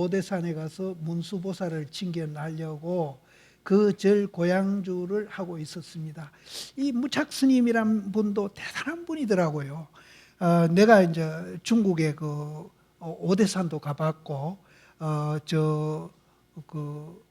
오대산에 가서 문수보살을 칭견하려고 그 절 고향주를 하고 있었습니다. 이 무착스님이란 분도 대단한 분이더라고요. 내가 이제 중국의 그 오대산도 가봤고, 그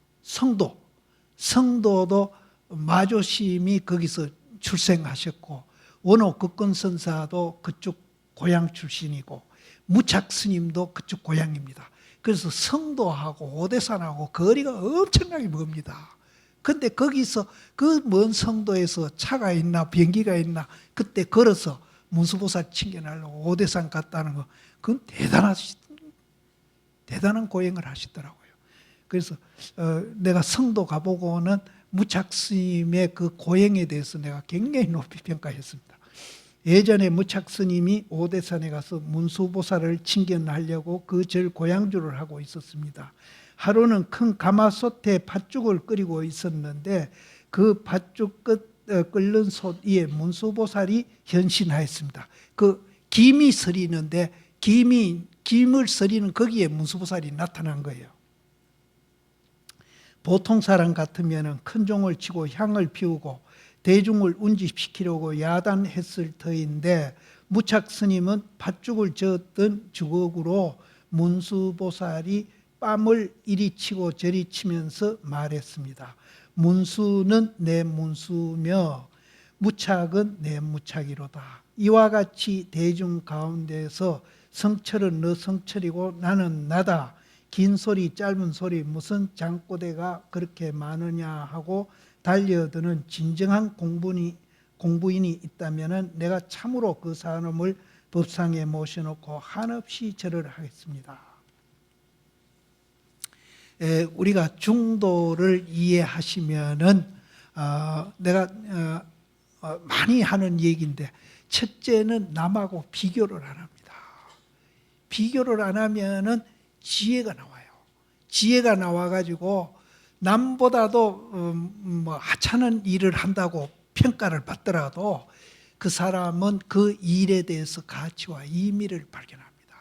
성도도 마조심이 거기서 출생하셨고, 원호 극건선사도 그쪽 고향 출신이고, 무착스님도 그쪽 고향입니다. 그래서 성도하고 오대산하고 거리가 엄청나게 멉니다. 근데 거기서 그 먼 성도에서 차가 있나 비행기가 있나 그때 걸어서 문수보살 칭견하려고 오대산 갔다는 거, 그건 대단한 고행을 하시더라고요. 그래서 내가 성도 가보고는 무착스님의 그 고행에 대해서 내가 굉장히 높이 평가했습니다. 예전에 무착스님이 오대산에 가서 문수보살을 칭견하려고 그 절 고향주를 하고 있었습니다. 하루는 큰 가마솥에 팥죽을 끓이고 있었는데 그 팥죽 끓는 솥 위에 문수보살이 현신하였습니다. 그 김이 서리는데 김을 서리는 거기에 문수보살이 나타난 거예요. 보통 사람 같으면 큰 종을 치고 향을 피우고 대중을 운집시키려고 야단했을 터인데 무착스님은 팥죽을 저었던 주걱으로 문수보살이 뺨을 이리 치고 저리 치면서 말했습니다. 문수는 내 문수며 무착은 내 무착이로다. 이와 같이 대중 가운데서 성철은 너 성철이고 나는 나다. 긴 소리 짧은 소리 무슨 장꼬대가 그렇게 많으냐 하고 달려드는 진정한 공부인이 있다면 내가 참으로 그 사람을 법상에 모셔놓고 한없이 절을 하겠습니다. 우리가 중도를 이해하시면은 내가 많이 하는 얘기인데, 첫째는 남하고 비교를 안 합니다. 비교를 안 하면은 지혜가 나와요. 지혜가 나와가지고 남보다도 하찮은 일을 한다고 평가를 받더라도 그 사람은 그 일에 대해서 가치와 의미를 발견합니다.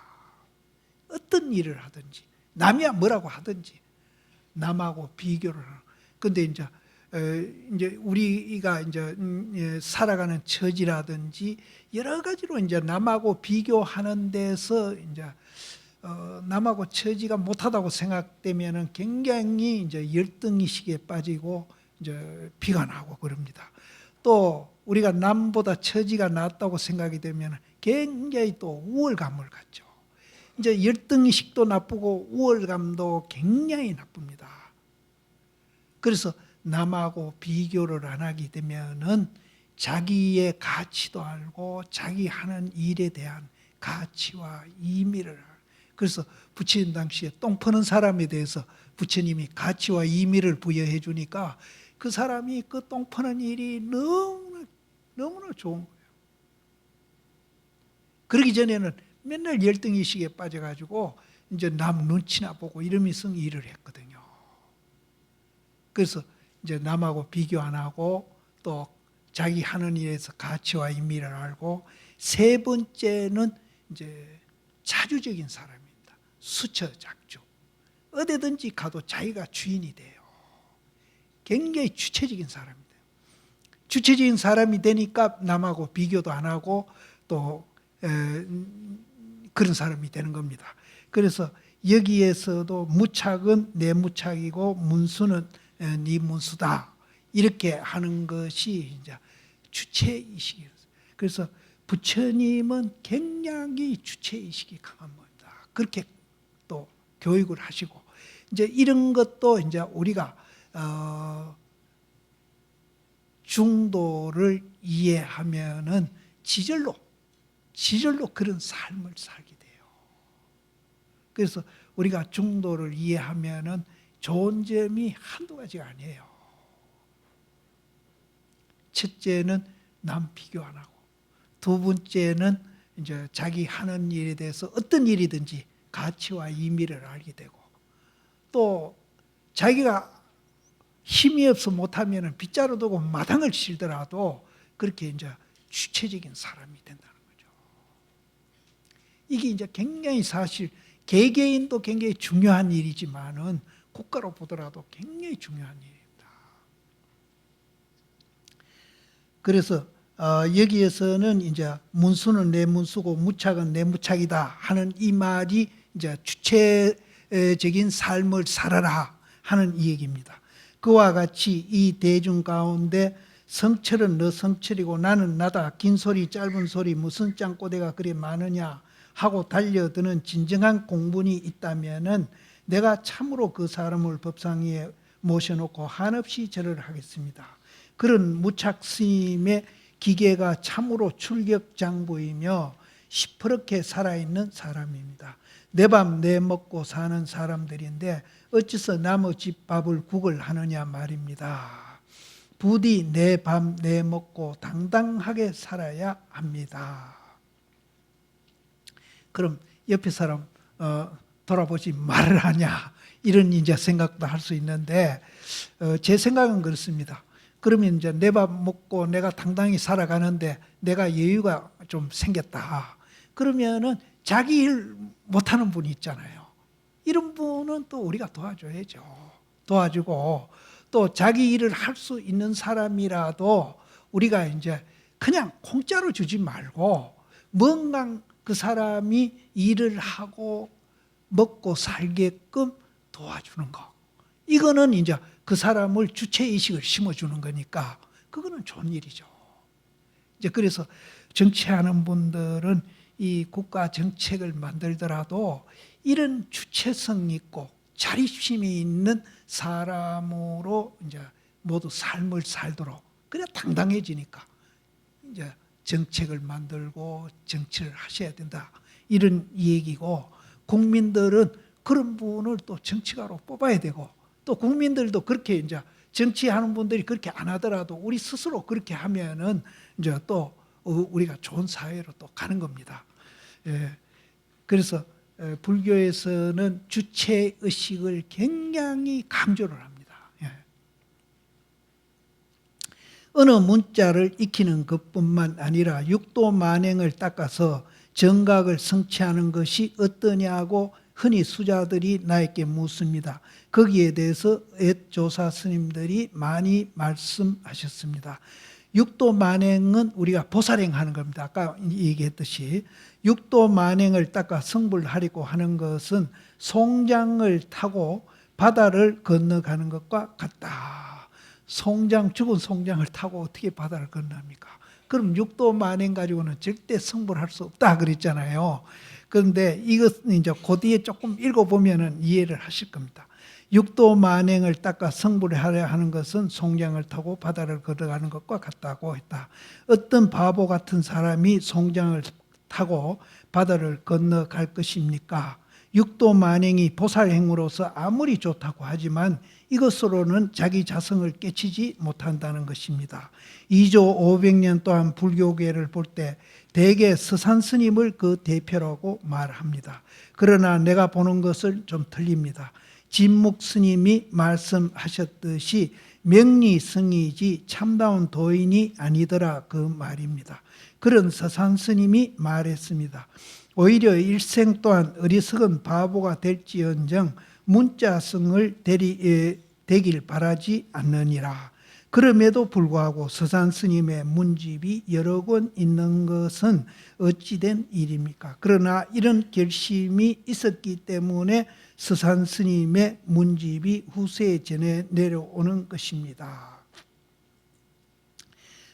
어떤 일을 하든지 남이야 뭐라고 하든지 남하고 비교를 하는. 근데 이제 우리가 이제 살아가는 처지라든지 여러 가지로 이제 남하고 비교하는 데서 이제 남하고 처지가 못하다고 생각되면은 굉장히 이제 열등의식에 빠지고 이제 비관하고 그럽니다. 또 우리가 남보다 처지가 낫다고 생각이 되면 굉장히 또 우월감을 갖죠. 이제 열등의식도 나쁘고 우월감도 굉장히 나쁩니다. 그래서 남하고 비교를 안 하게 되면은 자기의 가치도 알고 자기 하는 일에 대한 가치와 의미를 알고, 그래서 부처님 당시에 똥 퍼는 사람에 대해서 부처님이 가치와 의미를 부여해 주니까 그 사람이 그 똥 퍼는 일이 너무나 좋은 거예요. 그러기 전에는 맨날 열등의식에 빠져가지고 이제 남 눈치나 보고 이러면서 일을 했거든요. 그래서 이제 남하고 비교 안 하고 또 자기 하는 일에서 가치와 의미를 알고, 세 번째는 이제 자주적인 사람입니다. 수처작주. 어디든지 가도 자기가 주인이 돼요. 굉장히 주체적인 사람이 돼요. 주체적인 사람이 되니까 남하고 비교도 안 하고 또 그런 사람이 되는 겁니다. 그래서 여기에서도 무착은 내 무착이고 문수는 네 문수다. 이렇게 하는 것이 이제 주체의식이에요. 그래서 부처님은 굉장히 주체의식이 강한 겁니다. 그렇게 또 교육을 하시고, 이제 이런 것도 이제 우리가 중도를 이해하면은 지절로 그런 삶을 살게 돼요. 그래서 우리가 중도를 이해하면은 좋은 점이 한두 가지가 아니에요. 첫째는 남 비교 안 하고, 두 번째는 이제 자기 하는 일에 대해서 어떤 일이든지 가치와 의미를 알게 되고, 또 자기가 힘이 없어 못하면 빗자루 두고 마당을 칠더라도 그렇게 이제 주체적인 사람이 된다는 거죠. 이게 이제 굉장히 사실 개개인도 굉장히 중요한 일이지만은 국가로 보더라도 굉장히 중요한 일입니다. 그래서 여기에서는 이제 문수는 내 문수고 무착은 내 무착이다 하는 이 말이 이제 주체적인 삶을 살아라 하는 이 얘기입니다. 그와 같이 이 대중 가운데 성철은 너 성철이고 나는 나다, 긴 소리 짧은 소리 무슨 짱꼬대가 그리 많으냐 하고 달려드는 진정한 공분이 있다면은 내가 참으로 그 사람을 법상 위에 모셔놓고 한없이 절을 하겠습니다. 그런 무착 스님의 기계가 참으로 출격장부이며 시퍼렇게 살아있는 사람입니다. 내 밥 내 먹고 사는 사람들인데 어째서 남의 집 밥을 국을 하느냐 말입니다. 부디 내 밥 내 먹고 당당하게 살아야 합니다. 그럼 옆에 사람 돌아보지 말을 하냐 이런 이제 생각도 할 수 있는데 제 생각은 그렇습니다. 그러면 이제 내 밥 먹고 내가 당당히 살아가는데 내가 여유가 좀 생겼다. 그러면은 자기 일 못하는 분이 있잖아요. 이런 분은 또 우리가 도와줘야죠. 도와주고 또 자기 일을 할 수 있는 사람이라도 우리가 이제 그냥 공짜로 주지 말고 뭔가 그 사람이 일을 하고 먹고 살게끔 도와주는 거. 이거는 이제 그 사람을 주체의식을 심어주는 거니까 그거는 좋은 일이죠. 이제 그래서 정치하는 분들은 이 국가 정책을 만들더라도 이런 주체성 있고 자립심이 있는 사람으로 이제 모두 삶을 살도록 그래야 당당해지니까 이제 정책을 만들고 정치를 하셔야 된다. 이런 얘기고 국민들은 그런 분을 또 정치가로 뽑아야 되고 또 국민들도 그렇게 이제 정치하는 분들이 그렇게 안 하더라도 우리 스스로 그렇게 하면은 이제 또 우리가 좋은 사회로 또 가는 겁니다. 예. 그래서 불교에서는 주체 의식을 굉장히 강조를 합니다. 예. 어느 문자를 익히는 것뿐만 아니라 육도 만행을 닦아서 정각을 성취하는 것이 어떠냐고 흔히 수자들이 나에게 묻습니다. 거기에 대해서 옛 조사 스님들이 많이 말씀하셨습니다. 육도 만행은 우리가 보살행하는 겁니다. 아까 얘기했듯이 육도 만행을 닦아 성불하려고 하는 것은 송장을 타고 바다를 건너가는 것과 같다. 죽은 송장을 타고 어떻게 바다를 건너합니까? 그럼 육도 만행 가지고는 절대 성불할 수 없다 그랬잖아요. 그런데 이것은 이제 그 뒤에 조금 읽어보면 이해를 하실 겁니다. 육도 만행을 닦아 성불하려 하는 것은 송장을 타고 바다를 걸어가는 것과 같다고 했다. 어떤 바보 같은 사람이 송장을 타고 바다를 건너갈 것입니까? 육도 만행이 보살행으로서 아무리 좋다고 하지만 이것으로는 자기 자성을 깨치지 못한다는 것입니다. 2조 500년 또한 불교계를 볼 때 대개 서산 스님을 그 대표라고 말합니다. 그러나 내가 보는 것은 좀 틀립니다. 진묵 스님이 말씀하셨듯이 명리성이지 참다운 도인이 아니더라 그 말입니다. 그런 서산 스님이 말했습니다. 오히려 일생 또한 어리석은 바보가 될지언정 문자성을 되길 바라지 않느니라. 그럼에도 불구하고 서산 스님의 문집이 여러 권 있는 것은 어찌된 일입니까? 그러나 이런 결심이 있었기 때문에 서산 스님의 문집이 후세에 전해 내려오는 것입니다.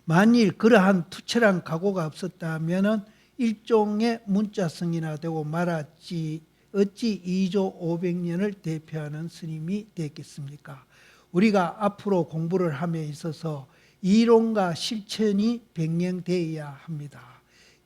만일 그러한 투철한 각오가 없었다면 일종의 문자성이나 되고 말았지 어찌 2조 500년을 대표하는 스님이 됐겠습니까? 우리가 앞으로 공부를 함에 있어서 이론과 실천이 병행되어야 합니다.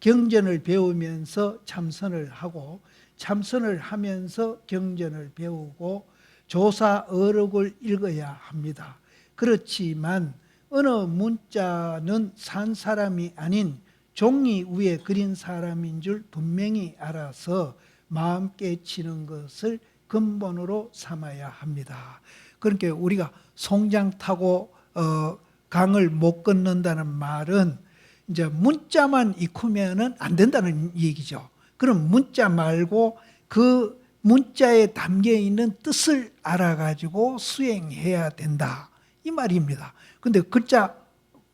경전을 배우면서 참선을 하고 참선을 하면서 경전을 배우고 조사 어록을 읽어야 합니다. 그렇지만 어느 문자는 산 사람이 아닌 종이 위에 그린 사람인 줄 분명히 알아서 마음 깨치는 것을 근본으로 삼아야 합니다. 그러니까 우리가 송장 타고 강을 못 건넌다는 말은 이제 문자만 익히면은 안 된다는 얘기죠. 그럼 문자 말고 그 문자에 담겨 있는 뜻을 알아가지고 수행해야 된다, 이 말입니다. 근데 글자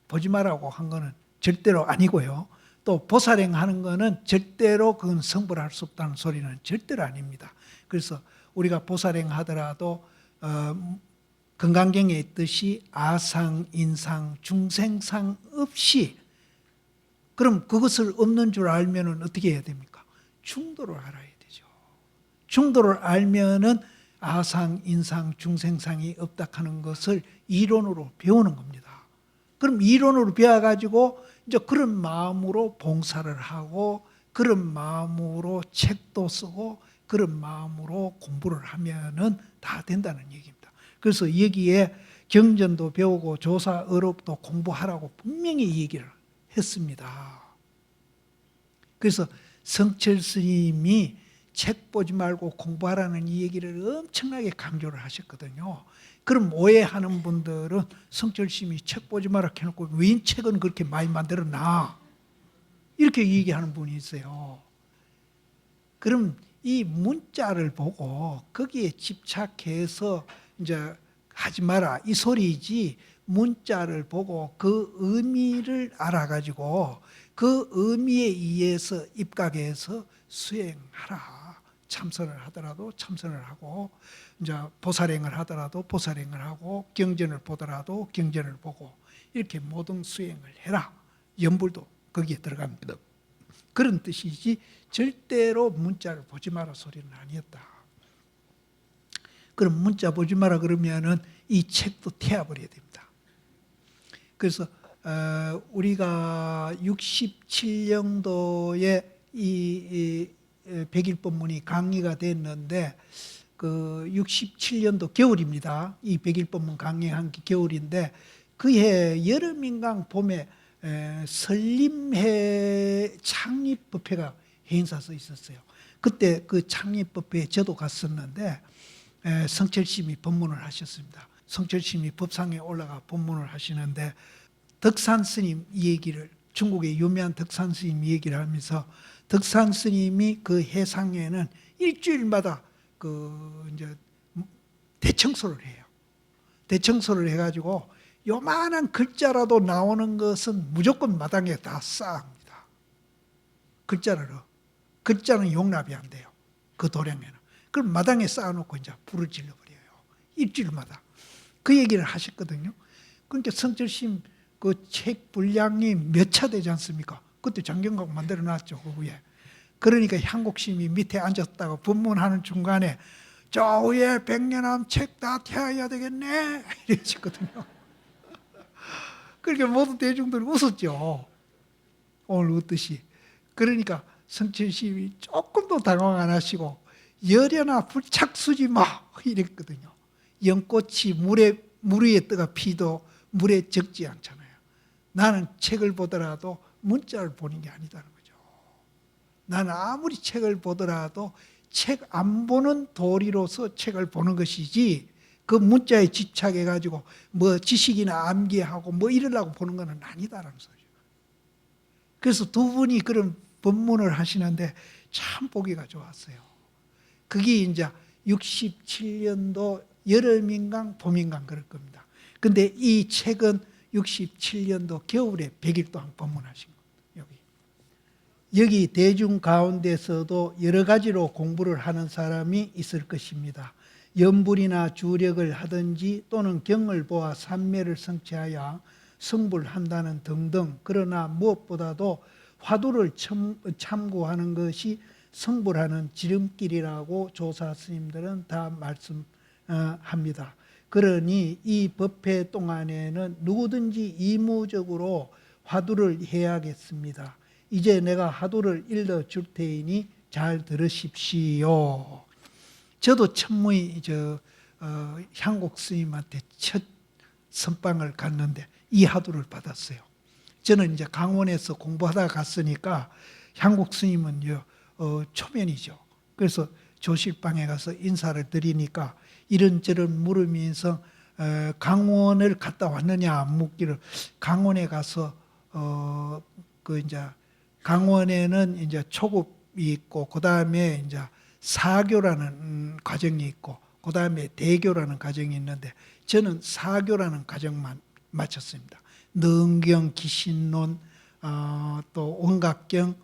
보지 말라고 한 거는 절대로 아니고요. 또 보살행하는 거는 절대로 그건 성불할 수 없다는 소리는 절대로 아닙니다. 그래서 우리가 보살행하더라도 건강경에 있듯이 아상, 인상, 중생상 없이, 그럼 그것을 없는 줄 알면 어떻게 해야 됩니까? 중도를 알아야 되죠. 중도를 알면은 아상, 인상, 중생상이 없다 하는 것을 이론으로 배우는 겁니다. 그럼 이론으로 배워가지고 이제 그런 마음으로 봉사를 하고, 그런 마음으로 책도 쓰고, 그런 마음으로 공부를 하면은 다 된다는 얘기입니다. 그래서 여기에 경전도 배우고 조사 어록도 공부하라고 분명히 얘기를 했습니다. 그래서 성철 스님이 책 보지 말고 공부하라는 이 얘기를 엄청나게 강조를 하셨거든요. 그럼 오해하는 분들은 성철 스님이 책 보지 마라 해놓고 왜 책은 그렇게 많이 만들었나, 이렇게 얘기하는 분이 있어요. 그럼 이 문자를 보고 거기에 집착해서 이제 하지 마라, 이 소리지, 문자를 보고 그 의미를 알아가지고 그 의미에 의해서 입각해서 수행하라. 참선을 하더라도 참선을 하고, 이제 보살행을 하더라도 보살행을 하고, 경전을 보더라도 경전을 보고, 이렇게 모든 수행을 해라. 염불도 거기에 들어갑니다. 그런 뜻이지 절대로 문자를 보지 마라 소리는 아니었다. 그럼 문자 보지 마라 그러면은 이 책도 태워버려야 됩니다. 그래서 우리가 67년도에 이 백일법문이 강의가 됐는데, 그 67년도 겨울입니다. 이 백일법문 강의한 게 겨울인데, 그해 여름인강 봄에 설림회 창립법회가 행사서 있었어요. 그때 그 창립법회에 저도 갔었는데 성철스님이 법문을 하셨습니다. 성철스님이 법상에 올라가 법문을 하시는데, 덕산 스님 얘기를, 중국의 유명한 덕산 스님 얘기를 하면서, 덕산 스님이 그 해상에는 일주일마다 그 이제 대청소를 해요. 대청소를 해가지고 요만한 글자라도 나오는 것은 무조건 마당에 다 쌓습니다. 글자는 용납이 안 돼요. 그 도량에는. 그럼 마당에 쌓아놓고 이제 불을 질러버려요. 일주일마다. 그 얘기를 하셨거든요. 그러니까 성철스님 그 책 분량이 몇 차 되지 않습니까? 그때 장경각 만들어 놨죠, 그 위에. 그러니까 향곡심이 밑에 앉았다가 법문하는 중간에 저 위에 백년함 책 다 태워야 되겠네, 이러셨거든요. 그러니까 모든 대중들이 웃었죠. 오늘 웃듯이. 그러니까 성철스님이 조금도 당황 안 하시고 열여나 불착 쓰지 마, 이랬거든요. 연꽃이 물 위에 떠가 피도 물에 적지 않잖아요. 나는 책을 보더라도 문자를 보는 게 아니다는 거죠. 나는 아무리 책을 보더라도 책 안 보는 도리로서 책을 보는 것이지, 그 문자에 집착해가지고 뭐 지식이나 암기하고 뭐 이러려고 보는 것은 아니다라는 소리죠. 그래서 두 분이 그런 법문을 하시는데 참 보기가 좋았어요. 그게 이제 67년도 여름인강 봄인강 그럴 겁니다. 근데 이 책은 67년도 겨울에 100일 동안 법문하신 겁니다. 여기 대중 가운데서도 여러 가지로 공부를 하는 사람이 있을 것입니다. 염불이나 주력을 하든지 또는 경을 보아 삼매를 성취하여 성불한다는 등등. 그러나 무엇보다도 화두를 참고하는 것이 성불하는 지름길이라고 조사 스님들은 다 말씀합니다. 그러니 이 법회 동안에는 누구든지 의무적으로 화두를 해야겠습니다. 이제 내가 화두를 일러줄 테이니 잘 들으십시오. 저도 천무이 향곡 스님한테 첫 선방을 갔는데 이 화두를 받았어요. 저는 이제 강원에서 공부하다가 갔으니까 향곡 스님은 초면이죠. 그래서 조실방에 가서 인사를 드리니까 이런저런 물으면서 강원을 갔다 왔느냐 묻기를, 강원에 가서 그 이제 강원에는 이제 초급이 있고 그 다음에 이제 사교라는 과정이 있고 그 다음에 대교라는 과정이 있는데 저는 사교라는 과정만 마쳤습니다. 능경, 기신론, 또 원각경,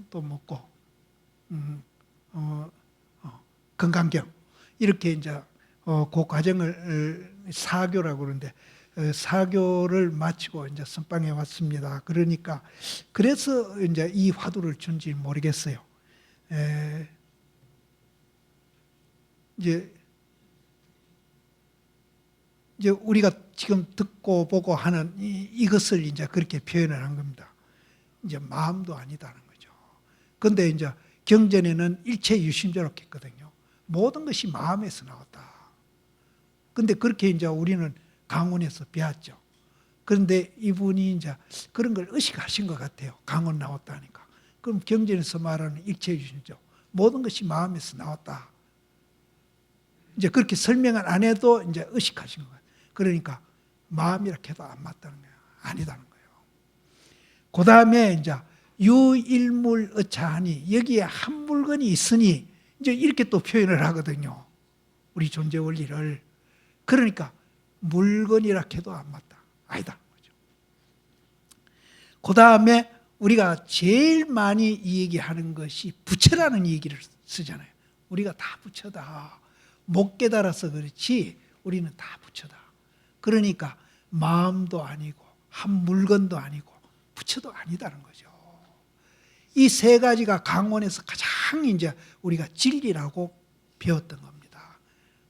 또 뭐고 건강경 이렇게 이제 그 과정을 사교라고 그러는데 사교를 마치고 이제 선방에 왔습니다. 그러니까 그래서 이제 이 화두를 준지 모르겠어요. 이제 우리가 지금 듣고 보고 하는 이것을 이제 그렇게 표현을 한 겁니다. 이제 마음도 아니다는 거죠. 그런데 이제 경전에는 일체 유심조라고 했거든요. 모든 것이 마음에서 나왔다. 근데 그렇게 이제 우리는 강원에서 배웠죠. 그런데 이분이 이제 그런 걸 의식하신 것 같아요. 강원 나왔다니까. 그럼 경전에서 말하는 일체 유심조, 모든 것이 마음에서 나왔다. 이제 그렇게 설명을 안 해도 이제 의식하신 거예요. 그러니까 마음이라 해도 안 맞다는 거예요. 아니다는 거예요. 그 다음에 이제 유일물 어차하니 여기에 한 물건이 있으니 이제 이렇게 또 표현을 하거든요. 우리 존재 원리를. 그러니까 물건이라 해도 안 맞다. 아니다는 거죠. 그 다음에 우리가 제일 많이 이 얘기하는 것이 부처라는 얘기를 쓰잖아요. 우리가 다 부처다. 못 깨달아서 그렇지 우리는 다 부처다. 그러니까 마음도 아니고 한 물건도 아니고 부처도 아니다는 거죠. 이 세 가지가 강원에서 가장 이제 우리가 진리라고 배웠던 겁니다.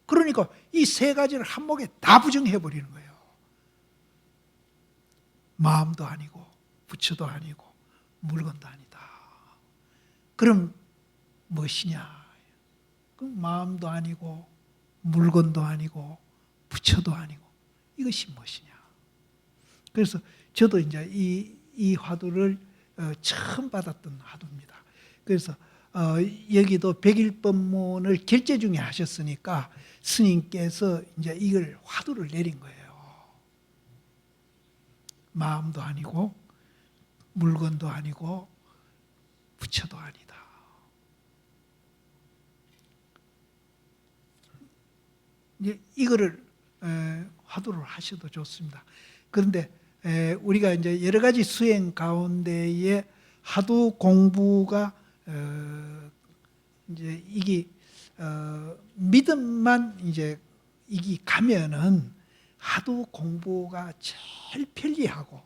그러니까 이 세 가지를 한목에 다 부정해 버리는 거예요. 마음도 아니고 부처도 아니고 물건도 아니다. 그럼 무엇이냐? 그럼 마음도 아니고 물건도 아니고 부처도 아니고 이것이 무엇이냐? 그래서 저도 이제 이 화두를 처음 받았던 화두입니다. 그래서 여기도 백일법문을 결제 중에 하셨으니까 스님께서 이제 이걸 화두를 내린 거예요. 마음도 아니고 물건도 아니고 부처도 아니다. 이제 이거를 화두를 하셔도 좋습니다. 그런데 우리가 이제 여러 가지 수행 가운데에 화두 공부가 이제 이게 믿음만 이제 이게 가면은 화두 공부가 제일 편리하고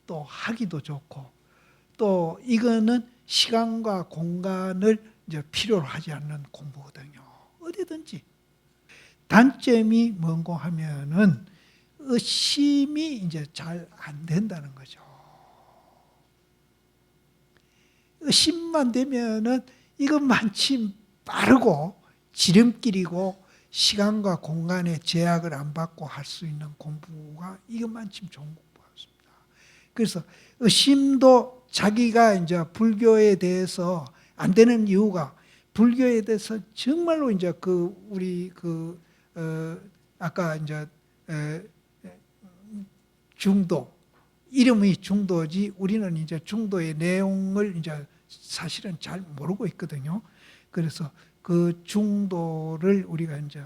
또 하기도 좋고 또 이거는 시간과 공간을 이제 필요로 하지 않는 공부거든요. 어디든지. 단점이 뭔고 하면은 의심이 이제 잘 안 된다는 거죠. 의심만 되면은 이것만치 빠르고 지름길이고 시간과 공간의 제약을 안 받고 할 수 있는 공부가 이것만치 좋은 공부였습니다. 그래서 의심도 자기가 이제 불교에 대해서 안 되는 이유가 불교에 대해서 정말로 이제 우리 아까 이제 중도 이름이 중도지 우리는 이제 중도의 내용을 이제 사실은 잘 모르고 있거든요. 그래서 그 중도를 우리가 이제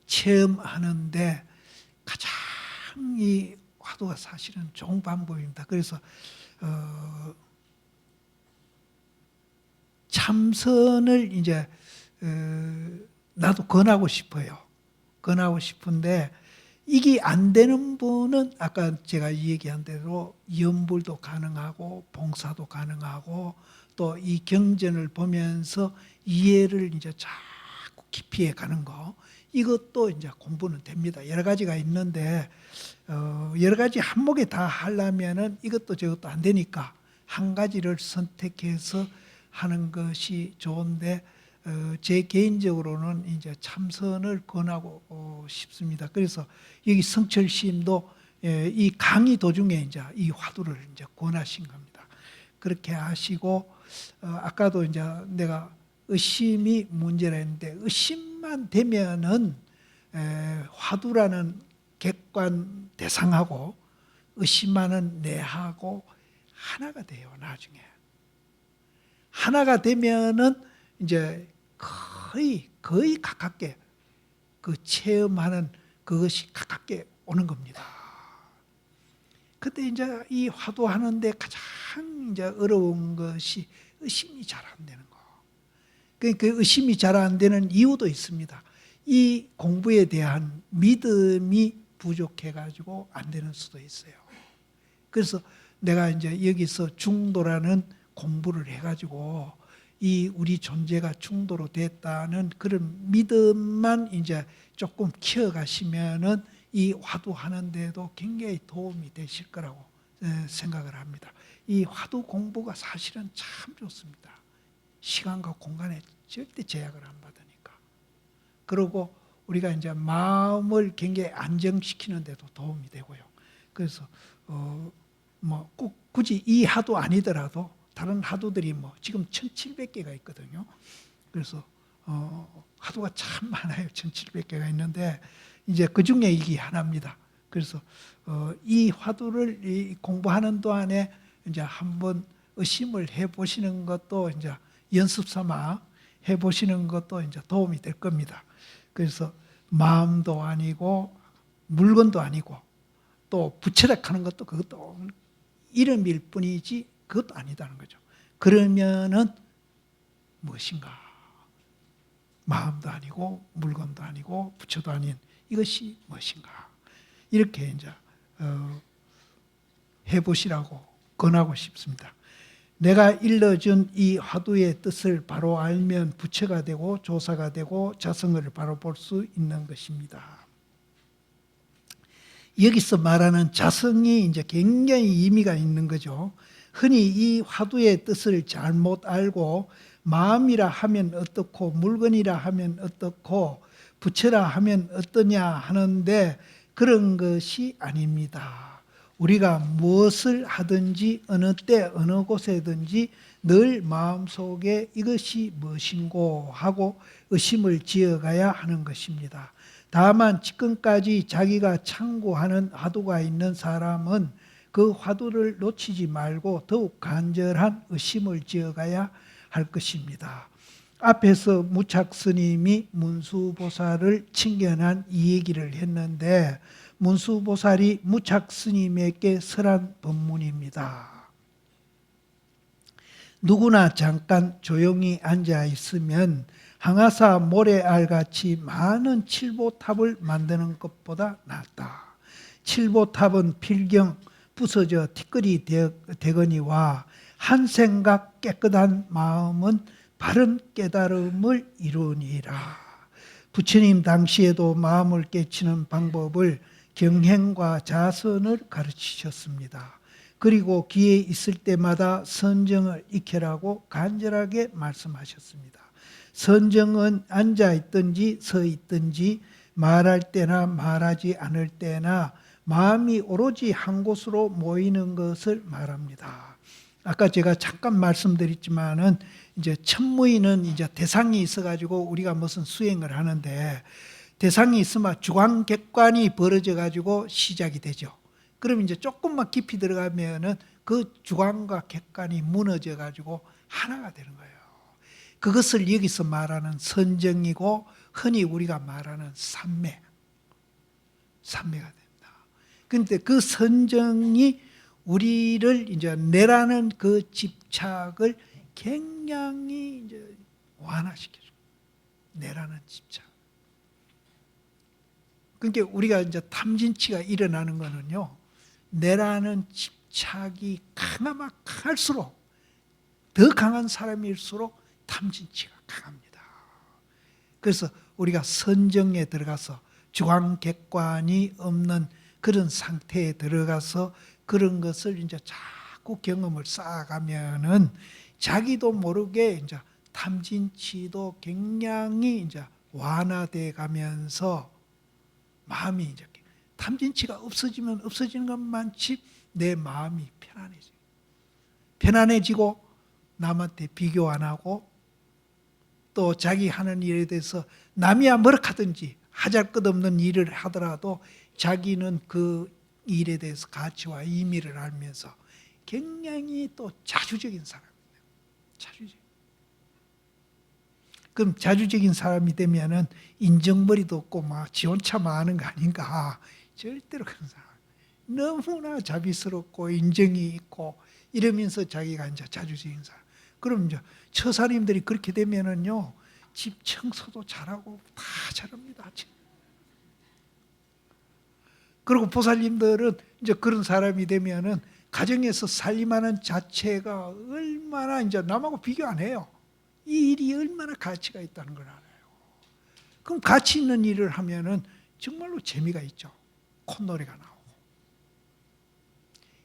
체험하는데 가장 이 화두가 사실은 좋은 방법입니다. 그래서 참선을 이제 나도 권하고 싶어요. 권하고 싶은데 이게 안 되는 분은 아까 제가 얘기한 대로 염불도 가능하고 봉사도 가능하고 또 이 경전을 보면서 이해를 이제 자꾸 깊이 해 가는 거 이것도 이제 공부는 됩니다. 여러 가지가 있는데 여러 가지 한목에 다 하려면은 이것도 저것도 안 되니까 한 가지를 선택해서 하는 것이 좋은데 제 개인적으로는 이제 참선을 권하고 싶습니다. 그래서 여기 성철 스님도 이 강의 도중에 이제 이 화두를 이제 권하신 겁니다. 그렇게 하시고 아까도 이제 내가 의심이 문제라 했는데 의심만 되면은 화두라는 객관 대상하고 의심하는 내하고 하나가 돼요. 나중에 하나가 되면은 이제 거의 가깝게 그 체험하는 그것이 가깝게 오는 겁니다. 그때 이제 이 화두하는데 가장 이제 어려운 것이 의심이 잘 안 되는 거. 그 의심이 잘 안 되는 이유도 있습니다. 이 공부에 대한 믿음이 부족해가지고 안 되는 수도 있어요. 그래서 내가 이제 여기서 중도라는 공부를 해가지고 이 우리 존재가 중도로 됐다는 그런 믿음만 이제 조금 키워가시면은 이 화두하는데도 굉장히 도움이 되실 거라고 생각을 합니다. 이 화두 공부가 사실은 참 좋습니다. 시간과 공간에 절대 제약을 안 받으니까. 그리고 우리가 이제 마음을 굉장히 안정시키는 데도 도움이 되고요. 그래서 뭐 꼭 굳이 이 화두 아니더라도 다른 화두들이 뭐 지금 1700개가 있거든요. 그래서 화두가 참 많아요. 1700개가 있는데 이제 그 중에 이게 하나입니다. 그래서 이 화두를 공부하는 동안에 이제 한번 의심을 해 보시는 것도 이제 연습 삼아 해 보시는 것도 이제 도움이 될 겁니다. 그래서 마음도 아니고 물건도 아니고 또 부채락하는 것도 그것도 이름일 뿐이지 그것도 아니다는 거죠. 그러면은 무엇인가? 마음도 아니고 물건도 아니고 부처도 아닌 이것이 무엇인가? 이렇게 이제 해보시라고 권하고 싶습니다. 내가 일러준 이 화두의 뜻을 바로 알면 부처가 되고 조사가 되고 자성을 바로 볼 수 있는 것입니다. 여기서 말하는 자성이 이제 굉장히 의미가 있는 거죠. 흔히 이 화두의 뜻을 잘못 알고 마음이라 하면 어떻고 물건이라 하면 어떻고 부처라 하면 어떠냐 하는데 그런 것이 아닙니다. 우리가 무엇을 하든지 어느 때 어느 곳에든지 늘 마음속에 이것이 무엇인고 하고 의심을 지어가야 하는 것입니다. 다만 지금까지 자기가 참고하는 화두가 있는 사람은 그 화두를 놓치지 말고 더욱 간절한 의심을 지어가야 할 것입니다. 앞에서 무착스님이 문수보살을 칭견한 이 얘기를 했는데 문수보살이 무착스님에게 설한 법문입니다. 누구나 잠깐 조용히 앉아 있으면 항아사 모래알같이 많은 칠보탑을 만드는 것보다 낫다. 칠보탑은 필경 부서져 티끌이 되거니와 한 생각 깨끗한 마음은 바른 깨달음을 이루니라. 부처님 당시에도 마음을 깨치는 방법을 경행과 자선을 가르치셨습니다. 그리고 기회 있을 때마다 선정을 익혀라고 간절하게 말씀하셨습니다. 선정은 앉아있든지 서있든지 말할 때나 말하지 않을 때나 마음이 오로지 한 곳으로 모이는 것을 말합니다. 아까 제가 잠깐 말씀드렸지만은 이제 천무인은 이제 대상이 있어가지고 우리가 무슨 수행을 하는데 대상이 있으면 주관객관이 벌어져가지고 시작이 되죠. 그럼 이제 조금만 깊이 들어가면은 그 주관과 객관이 무너져가지고 하나가 되는 거예요. 그것을 여기서 말하는 선정이고 흔히 우리가 말하는 삼매가 됩니다. 그런데 그 선정이 우리를 이제 내라는 그 집착을 굉장히 이제 완화시켜줘. 내라는 집착. 그러니까 우리가 이제 탐진치가 일어나는 거는요, 내라는 집착이 강하면 강할수록 더 강한 사람일수록 탐진치가 강합니다. 그래서 우리가 선정에 들어가서 주관객관이 없는 그런 상태에 들어가서 그런 것을 이제 자꾸 경험을 쌓아가면은 자기도 모르게 이제 탐진치도 굉장히 이제 완화돼 가면서 마음이 이제 탐진치가 없어지면 없어지는 것만치 내 마음이 편안해지고 남한테 비교 안 하고 또 자기 하는 일에 대해서 남이야 뭐라하든지 하잘것없는 일을 하더라도 자기는 그 일에 대해서 가치와 의미를 알면서 굉장히 또 자주적인 사람이에요. 자주적. 그럼 자주적인 사람이 되면은 인정머리도 없고 막 지원차 많은 거 아닌가? 절대로 그런 사람. 너무나 자비스럽고 인정이 있고 이러면서 자기가 이제 자주적인 사람. 그럼 이제 처사님들이 그렇게 되면은요, 집 청소도 잘하고 다 잘합니다. 그리고 보살님들은 이제 그런 사람이 되면은 가정에서 살림하는 자체가 얼마나 이제 남하고 비교 안 해요. 이 일이 얼마나 가치가 있다는 걸 알아요. 그럼 가치 있는 일을 하면은 정말로 재미가 있죠. 콧노래가 나오고.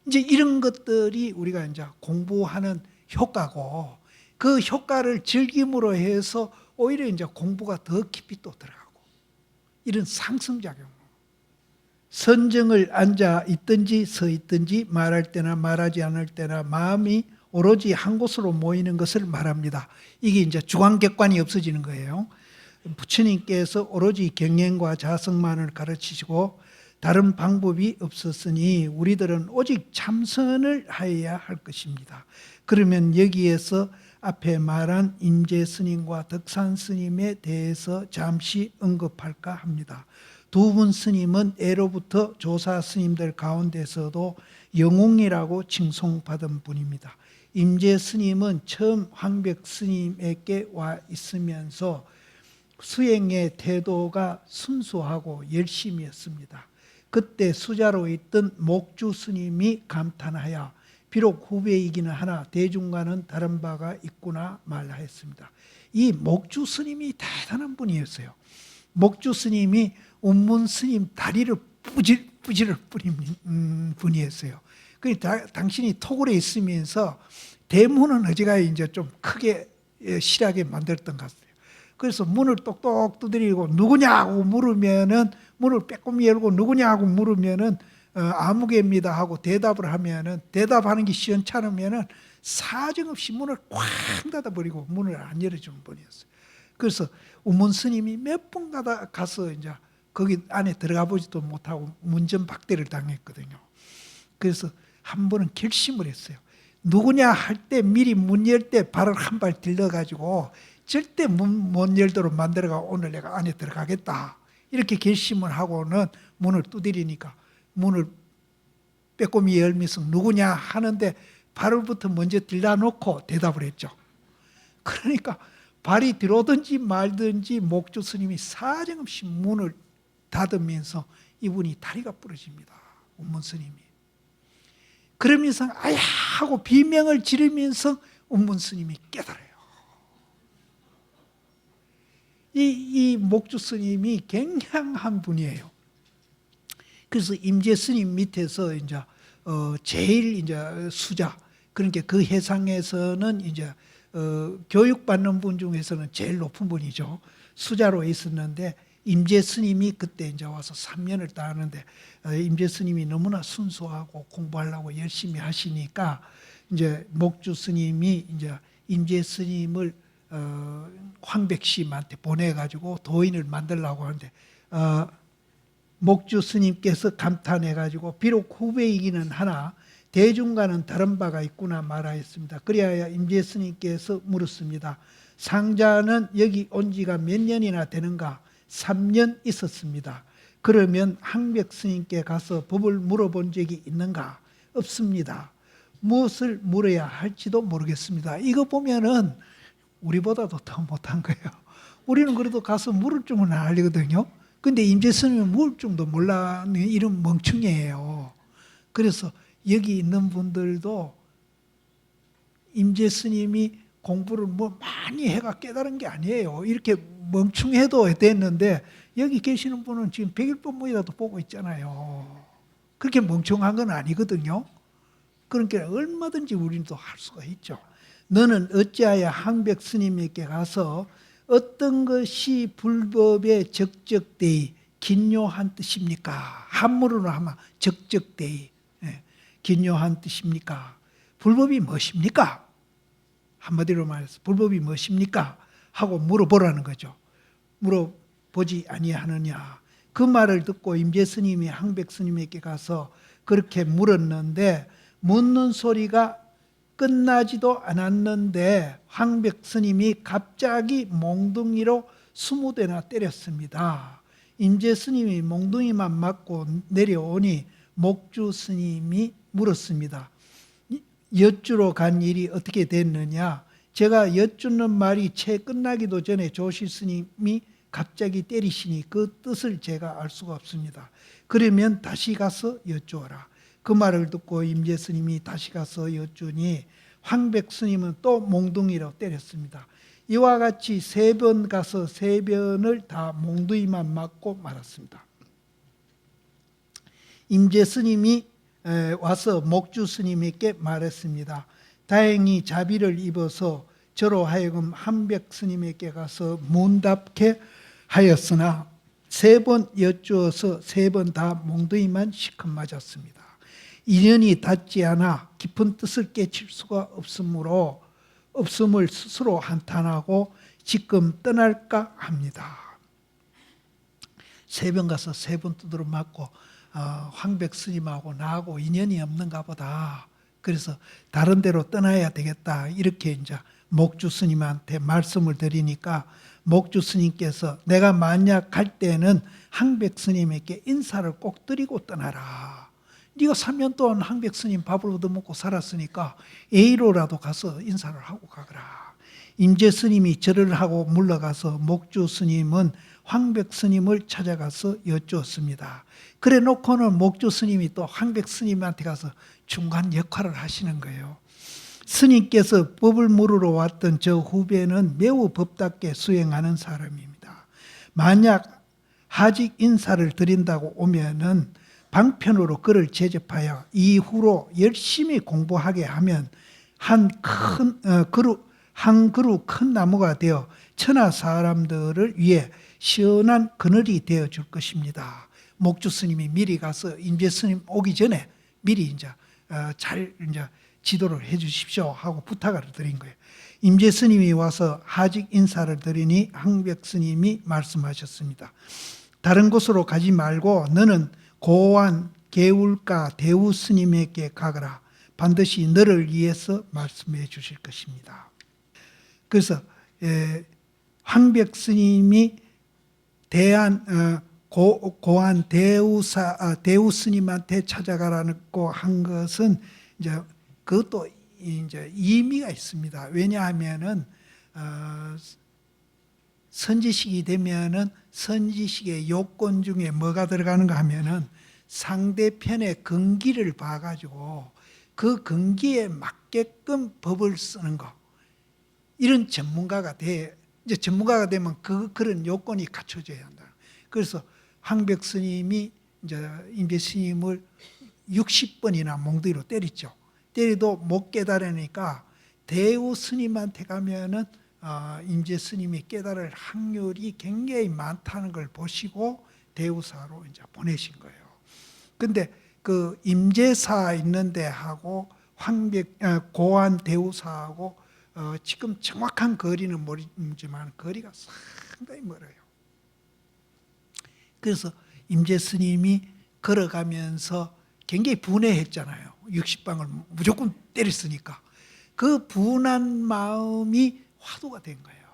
이제 이런 것들이 우리가 이제 공부하는 효과고, 그 효과를 즐김으로 해서 오히려 이제 공부가 더 깊이 또 들어가고, 이런 상승작용. 선정을 앉아 있든지 서 있든지 말할 때나 말하지 않을 때나 마음이 오로지 한 곳으로 모이는 것을 말합니다. 이게 이제 주관객관이 없어지는 거예요. 부처님께서 오로지 경행과 자성만을 가르치시고 다른 방법이 없었으니 우리들은 오직 참선을 하여야 할 것입니다. 그러면 여기에서 앞에 말한 임재 스님과 덕산 스님에 대해서 잠시 언급할까 합니다. 두 분 스님은 예로부터 조사 스님들 가운데서도 영웅이라고 칭송받은 분입니다. 임재 스님은 처음 황백 스님에게 와 있으면서 수행의 태도가 순수하고 열심이었습니다. 그때 수자로 있던 목주 스님이 감탄하여 비록 후배이기는 하나 대중과는 다른 바가 있구나 말하였습니다. 이 목주 스님이 대단한 분이었어요. 목주 스님이 운문 스님 다리를 뿌지를 뿌린 분이었어요. 당신이 토굴에 있으면서 대문은 어지간히 이제 좀 크게 실하게 만들었던 것 같아요. 그래서 문을 똑똑 두드리고 누구냐고 물으면은 문을 빼꼼히 열고 누구냐고 물으면은 아무개입니다 하고 대답을 하면은 대답하는 게 시원찮으면은 사정없이 문을 쾅 닫아버리고 문을 안 열어주는 분이었어요. 그래서 우문 스님이 몇 번 가서 이제 거기 안에 들어가 보지도 못하고 문전박대를 당했거든요. 그래서 한 번은 결심을 했어요. 누구냐 할 때 미리 문 열 때 발을 한 발 들러가지고 절대 문 못 열도록 만들어가 오늘 내가 안에 들어가겠다. 이렇게 결심을 하고는 문을 두드리니까 문을 빼꼼히 열면서 누구냐 하는데 발을부터 먼저 들러놓고 대답을 했죠. 그러니까 발이 들어오든지 말든지 목주 스님이 사정없이 문을 닫으면서 이분이 다리가 부러집니다. 운문 스님이. 그러면서 아야 하고 비명을 지르면서 운문 스님이 깨달아요. 이 목주 스님이 굉장한 분이에요. 그래서 임재 스님 밑에서 이제 제일 이제 수자, 그러니까 그 해상에서는 이제 교육받는 분 중에서는 제일 높은 분이죠. 수자로 있었는데 임재 스님이 그때 이제 와서 3년을 따는데 임재 스님이 너무나 순수하고 공부하려고 열심히 하시니까 이제 목주 스님이 이제 임재 스님을 황백심한테 보내가지고 도인을 만들려고 하는데 목주 스님께서 감탄해가지고 비록 후배이기는 하나 대중과는 다른 바가 있구나 말하였습니다. 그리하여 임재 스님께서 물었습니다. 상자는 여기 온 지가 몇 년이나 되는가? 3년 있었습니다. 그러면 황백 스님께 가서 법을 물어본 적이 있는가? 없습니다. 무엇을 물어야 할지도 모르겠습니다. 이거 보면은 우리보다도 더 못한 거예요. 우리는 그래도 가서 물을 줄은 알거든요. 근데 임재 스님은 물을 줄도 몰라는 이런 멍청이에요. 그래서 여기 있는 분들도 임재 스님이 공부를 뭐 많이 해가 깨달은 게 아니에요. 이렇게 멍충해도 됐는데 여기 계시는 분은 지금 백일법문이라도 보고 있잖아요. 그렇게 멍청한 건 아니거든요. 그러니까 얼마든지 우리는 또 할 수가 있죠. 너는 어찌하여 황백 스님에게 가서 어떤 것이 불법에 적적되이 긴요한 뜻입니까? 한문으로 하면 적적되이 긴요한 뜻입니까? 불법이 무엇입니까? 한마디로 말해서 불법이 무엇입니까? 하고 물어보라는 거죠. 물어보지 아니하느냐. 그 말을 듣고 임재 스님이 황백 스님에게 가서 그렇게 물었는데 묻는 소리가 끝나지도 않았는데 황백 스님이 갑자기 몽둥이로 20대나 때렸습니다. 임재 스님이 몽둥이만 맞고 내려오니 목주 스님이 물었습니다. 엿주러 간 일이 어떻게 됐느냐? 제가 엿주는 말이 채 끝나기도 전에 조실 스님이 갑자기 때리시니 그 뜻을 제가 알 수가 없습니다. 그러면 다시 가서 엿주어라. 그 말을 듣고 임재 스님이 다시 가서 엿주니 황백 스님은 또 몽둥이로 때렸습니다. 이와 같이 3번 가서 3번을 다 몽둥이만 맞고 말았습니다. 임재 스님이 와서 목주 스님에게 말했습니다. 다행히 자비를 입어서 저로 하여금 황백 스님에게 가서 문답게 하였으나 3번 여쭈어서 3번 다 몽둥이만 시컷 맞았습니다. 인연이 닿지 않아 깊은 뜻을 깨칠 수가 없음을 스스로 한탄하고 지금 떠날까 합니다. 3번 가서 3번 두드려 맞고 황백 스님하고 나하고 인연이 없는가 보다. 그래서 다른 데로 떠나야 되겠다. 이렇게 이제 목주 스님한테 말씀을 드리니까 목주 스님께서 내가 만약 갈 때는 황백 스님에게 인사를 꼭 드리고 떠나라. 네가 3년 동안 황백 스님 밥을 얻어먹고 살았으니까 A로라도 가서 인사를 하고 가거라. 임재 스님이 절을 하고 물러가서 목주 스님은 황백 스님을 찾아가서 여쭈었습니다. 그래 놓고는 목주 스님이 또 황백 스님한테 가서 중간 역할을 하시는 거예요. 스님께서 법을 물으러 왔던 저 후배는 매우 법답게 수행하는 사람입니다. 만약 하직 인사를 드린다고 오면은 방편으로 그를 제접하여 이후로 열심히 공부하게 하면 한 그루 큰 나무가 되어 천하 사람들을 위해 시원한 그늘이 되어 줄 것입니다. 목주 스님이 미리 가서 임재 스님 오기 전에 미리 이제 잘 이제 지도를 해 주십시오 하고 부탁을 드린 거예요. 임재 스님이 와서 하직 인사를 드리니 황백 스님이 말씀하셨습니다. 다른 곳으로 가지 말고 너는 고안 개울가 대우 스님에게 가거라. 반드시 너를 위해서 말씀해 주실 것입니다. 그래서 황백 스님이 고안 대우 스님한테 찾아가라고 한 것은 이제 그것도 이제 의미가 있습니다. 왜냐하면은 선지식이 되면은 선지식의 요건 중에 뭐가 들어가는가 하면은 상대편의 근기를 봐가지고 그 근기에 맞게끔 법을 쓰는 거. 이런 전문가가 이제 전문가가 되면 그런 요건이 갖춰져야 한다. 그래서 황백 스님이 이제 임재 스님을 60번이나 몽둥이로 때렸죠. 때려도 못 깨달으니까 대우 스님한테 가면은 임재 스님이 깨달을 확률이 굉장히 많다는 걸 보시고 대우사로 이제 보내신 거예요. 근데 그 임재사 있는 데하고 고안 대우사하고 지금 정확한 거리는 모르지만 거리가 상당히 멀어요. 그래서 임재 스님이 걸어가면서 굉장히 분해했잖아요. 60방을 무조건 때렸으니까. 그 분한 마음이 화두가 된 거예요.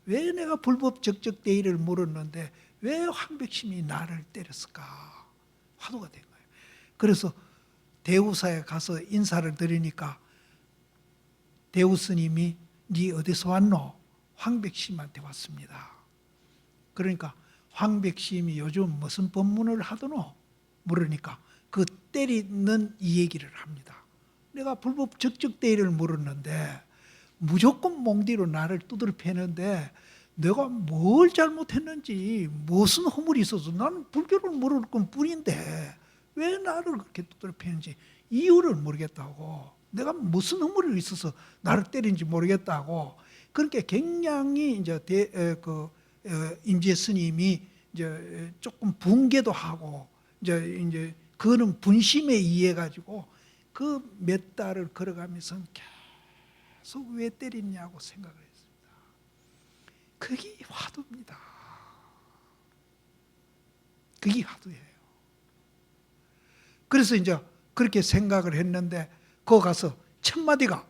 왜 내가 불법 적적대의를 물었는데 왜 황백심이 나를 때렸을까? 화두가 된 거예요. 그래서 대우사에 가서 인사를 드리니까 대우 스님이 네 어디서 왔노? 황백심한테 왔습니다. 그러니까 황백심이 요즘 무슨 법문을 하더노? 물으니까 그 때리는 이 얘기를 합니다. 내가 불법 적적대의를 물었는데 무조건 몽디로 나를 두드려 패는데 내가 뭘 잘못했는지 무슨 허물이 있어서 나는 불교를 모를 건 뿐인데 왜 나를 그렇게 두드려 패는지 이유를 모르겠다고, 내가 무슨 허물이 있어서 나를 때린지 모르겠다고. 그렇게 굉장히 이제 임재 스님이 이제 조금 붕괴도 하고 이제 그거는 분심에 의해 가지고 그 몇 달을 걸어가면서 계속 왜 때리냐고 생각을 했습니다. 그게 화두입니다. 그게 화두예요. 그래서 이제 그렇게 생각을 했는데 거기 가서 첫 마디가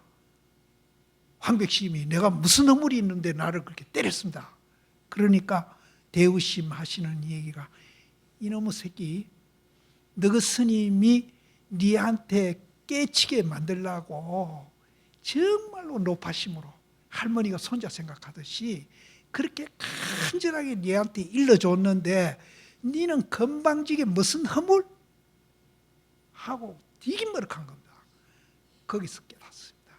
황백심이 내가 무슨 허물이 있는데 나를 그렇게 때렸습니다. 그러니까 대우심 하시는 얘기가 이놈의 새끼, 너그 스님이 네한테 깨치게 만들라고 정말로 높아심으로 할머니가 손자 생각하듯이 그렇게 간절하게 네한테 일러줬는데 네는 건방지게 무슨 허물? 하고 디긴머럭한 겁니다. 거기서 깨닫습니다.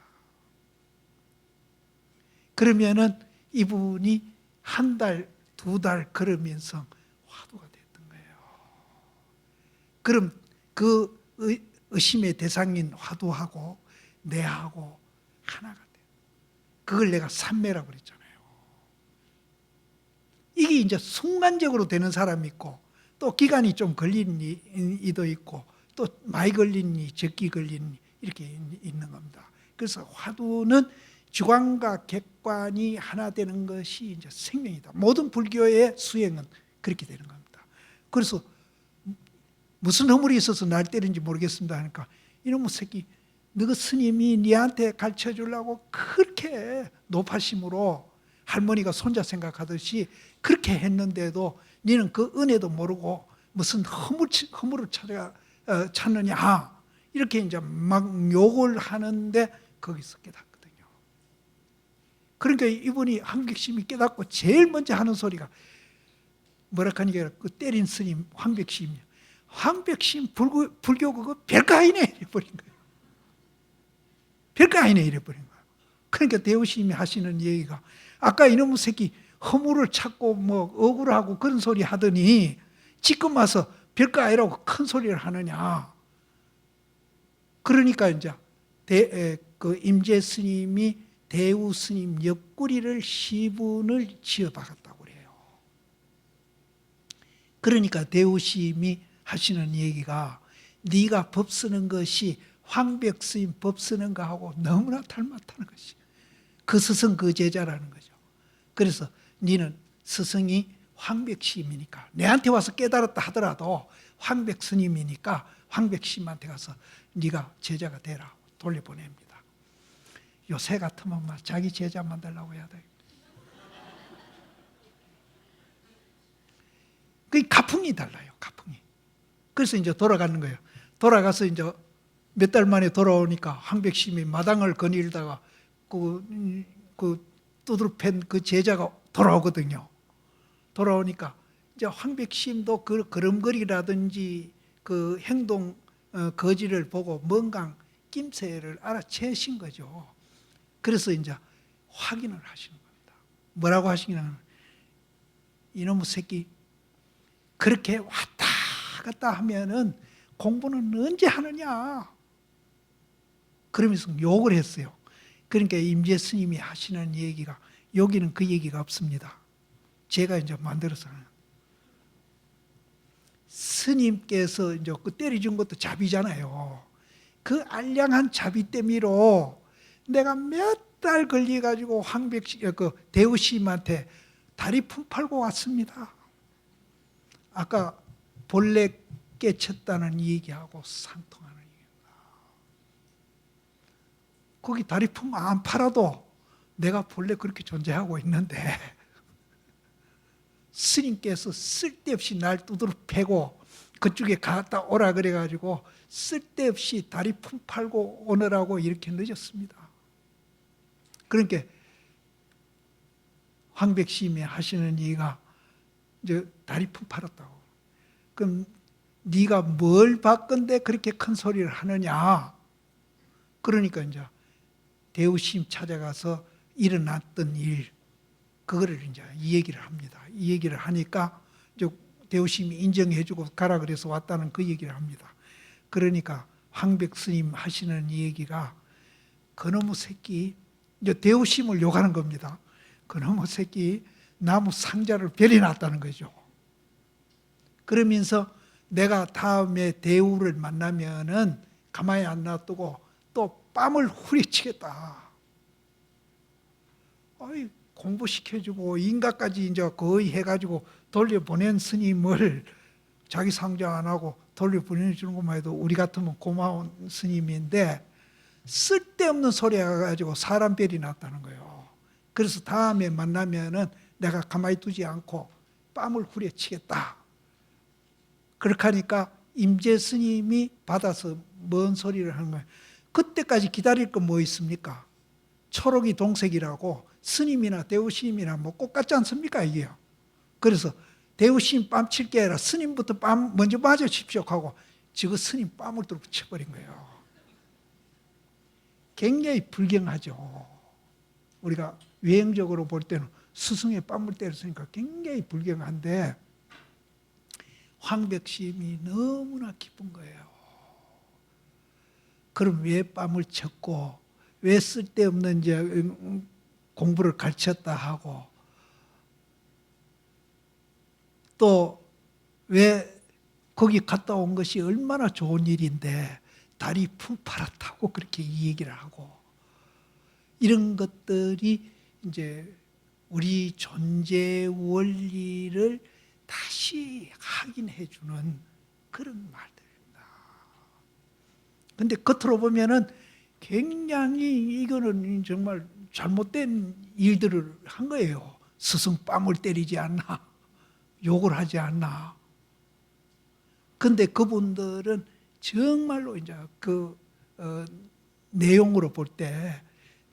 그러면은 이분이 한 달, 두 달 걸으면서 화두가 됐던 거예요. 그럼 그 의심의 대상인 화두하고 내하고 하나가 돼. 그걸 내가 삼매라고 그랬잖아요. 이게 이제 순간적으로 되는 사람이 있고 또 기간이 좀 걸린 이도 있고 또 많이 걸린 이, 적게 걸린 이렇게 있는 겁니다. 그래서 화두는 주관과 객관이 하나 되는 것이 이제 생명이다. 모든 불교의 수행은 그렇게 되는 겁니다. 그래서 무슨 허물이 있어서 날 때린지 모르겠습니다 하니까 이놈의 새끼, 너그 스님이 네한테 가르쳐 주려고 그렇게 높아심으로 할머니가 손자 생각하듯이 그렇게 했는데도 너는 그 은혜도 모르고 무슨 허물을 찾느냐 이렇게 이제 막 욕을 하는데 거기서 깨닫거든요. 그러니까 이분이 황백심이 깨닫고 제일 먼저 하는 소리가 뭐라 하니까 그 때린 스님 황백심, 황백심 불교 그거 별거 아니네 이래버린 거예요. 별거 아니네 이래버린 거예요. 그러니까 대우스님이 하시는 얘기가 아까 이놈의 새끼 허물을 찾고 뭐 억울하고 그런 소리 하더니 지금 와서 별거 아니라고 큰 소리를 하느냐. 그러니까 이제 그 임재 스님이 대우 스님 옆구리를 시분을 지어박았다고 그래요. 그러니까 대우 스님이 하시는 얘기가 네가 법 쓰는 것이 황백 스님 법 쓰는 거하고 너무나 닮았다는 것이 그 스승 그 제자라는 거죠. 그래서 너는 스승이 황백 스님이니까 내한테 와서 깨달았다 하더라도 황백 스님이니까 황백 스님한테 가서 네가 제자가 되라 돌려보냅니다. 요새 같으면 막 자기 제자 만들려고 해야 돼. 그 가풍이 달라요. 가풍이. 그래서 이제 돌아가는 거예요. 돌아가서 이제 몇 달 만에 돌아오니까 황백심이 마당을 거닐다가 그 두드러 팬 그 제자가 돌아오거든요. 돌아오니까 이제 황백심도 그 걸음걸이라든지 그 행동 거지를 보고 뭔가 낌새를 알아채신 거죠. 그래서 이제 확인을 하시는 겁니다. 뭐라고 하시냐면 이놈의 새끼 그렇게 왔다 갔다 하면은 공부는 언제 하느냐. 그러면서 욕을 했어요. 그러니까 임재 스님이 하시는 얘기가 여기는 그 얘기가 없습니다. 제가 이제 만들어서 스님께서 이제 그 때려준 것도 자비잖아요. 그 알량한 자비 때미로 내가 몇 달 걸려가지고 그 대우스님한테 다리 품 팔고 왔습니다. 아까 본래 깨쳤다는 얘기하고 상통하는 얘기입니다. 거기 다리 품 안 팔아도 내가 본래 그렇게 존재하고 있는데 스님께서 쓸데없이 날 두드러 패고 그쪽에 갔다 오라 그래가지고 쓸데없이 다리 품 팔고 오느라고 이렇게 늦었습니다. 그러니까 황백심이 하시는 얘기가 이제 다리 품 팔았다고. 그럼 네가 뭘 받건데 그렇게 큰 소리를 하느냐. 그러니까 이제 대우심 찾아가서 일어났던 일, 그거를 이제 이 얘기를 합니다. 이 얘기를 하니까 이제 대우심이 인정해주고 가라 그래서 왔다는 그 얘기를 합니다. 그러니까 황백 스님 하시는 이 얘기가 그놈의 새끼, 이제 대우심을 욕하는 겁니다. 그놈의 새끼 나무 상자를 베려놨다는 거죠. 그러면서 내가 다음에 대우를 만나면은 가만히 안 놔두고 또 뺨을 후리치겠다. 어이, 공부시켜주고 인가까지 이제 거의 해가지고 돌려보낸 스님을 자기 상자 안 하고 돌려보내주는 것만 해도 우리 같으면 고마운 스님인데 쓸데없는 소리 해가지고 사람 별이 났다는 거예요. 그래서 다음에 만나면은 내가 가만히 두지 않고 뺨을 후려치겠다. 그렇게 하니까 임재 스님이 받아서 뭔 소리를 하는 거예요. 그때까지 기다릴 건 뭐 있습니까? 초록이 동색이라고 스님이나 대우스님이나 뭐 똑같지 않습니까 이게요. 그래서 대우스님 뺨 칠 게 아니라 스님부터 뺨 먼저 맞아 칩시오 하고 지금 스님 뺨을 뚫고 쳐버린 거예요. 굉장히 불경하죠. 우리가 외형적으로 볼 때는 스승의 뺨을 때렸으니까 굉장히 불경한데 황백심이 너무나 기쁜 거예요. 그럼 왜 뺨을 쳤고 왜 쓸데없는 이제 공부를 가르쳤다 하고 또 왜 거기 갔다 온 것이 얼마나 좋은 일인데 다리 풍파랗다고 그렇게 이 얘기를 하고 이런 것들이 이제 우리 존재 원리를 다시 확인해 주는 그런 말들입니다. 근데 겉으로 보면은 굉장히 이거는 정말 잘못된 일들을 한 거예요. 스승 뺨을 때리지 않나, 욕을 하지 않나. 근데 그분들은 정말로 이제 그 내용으로 볼 때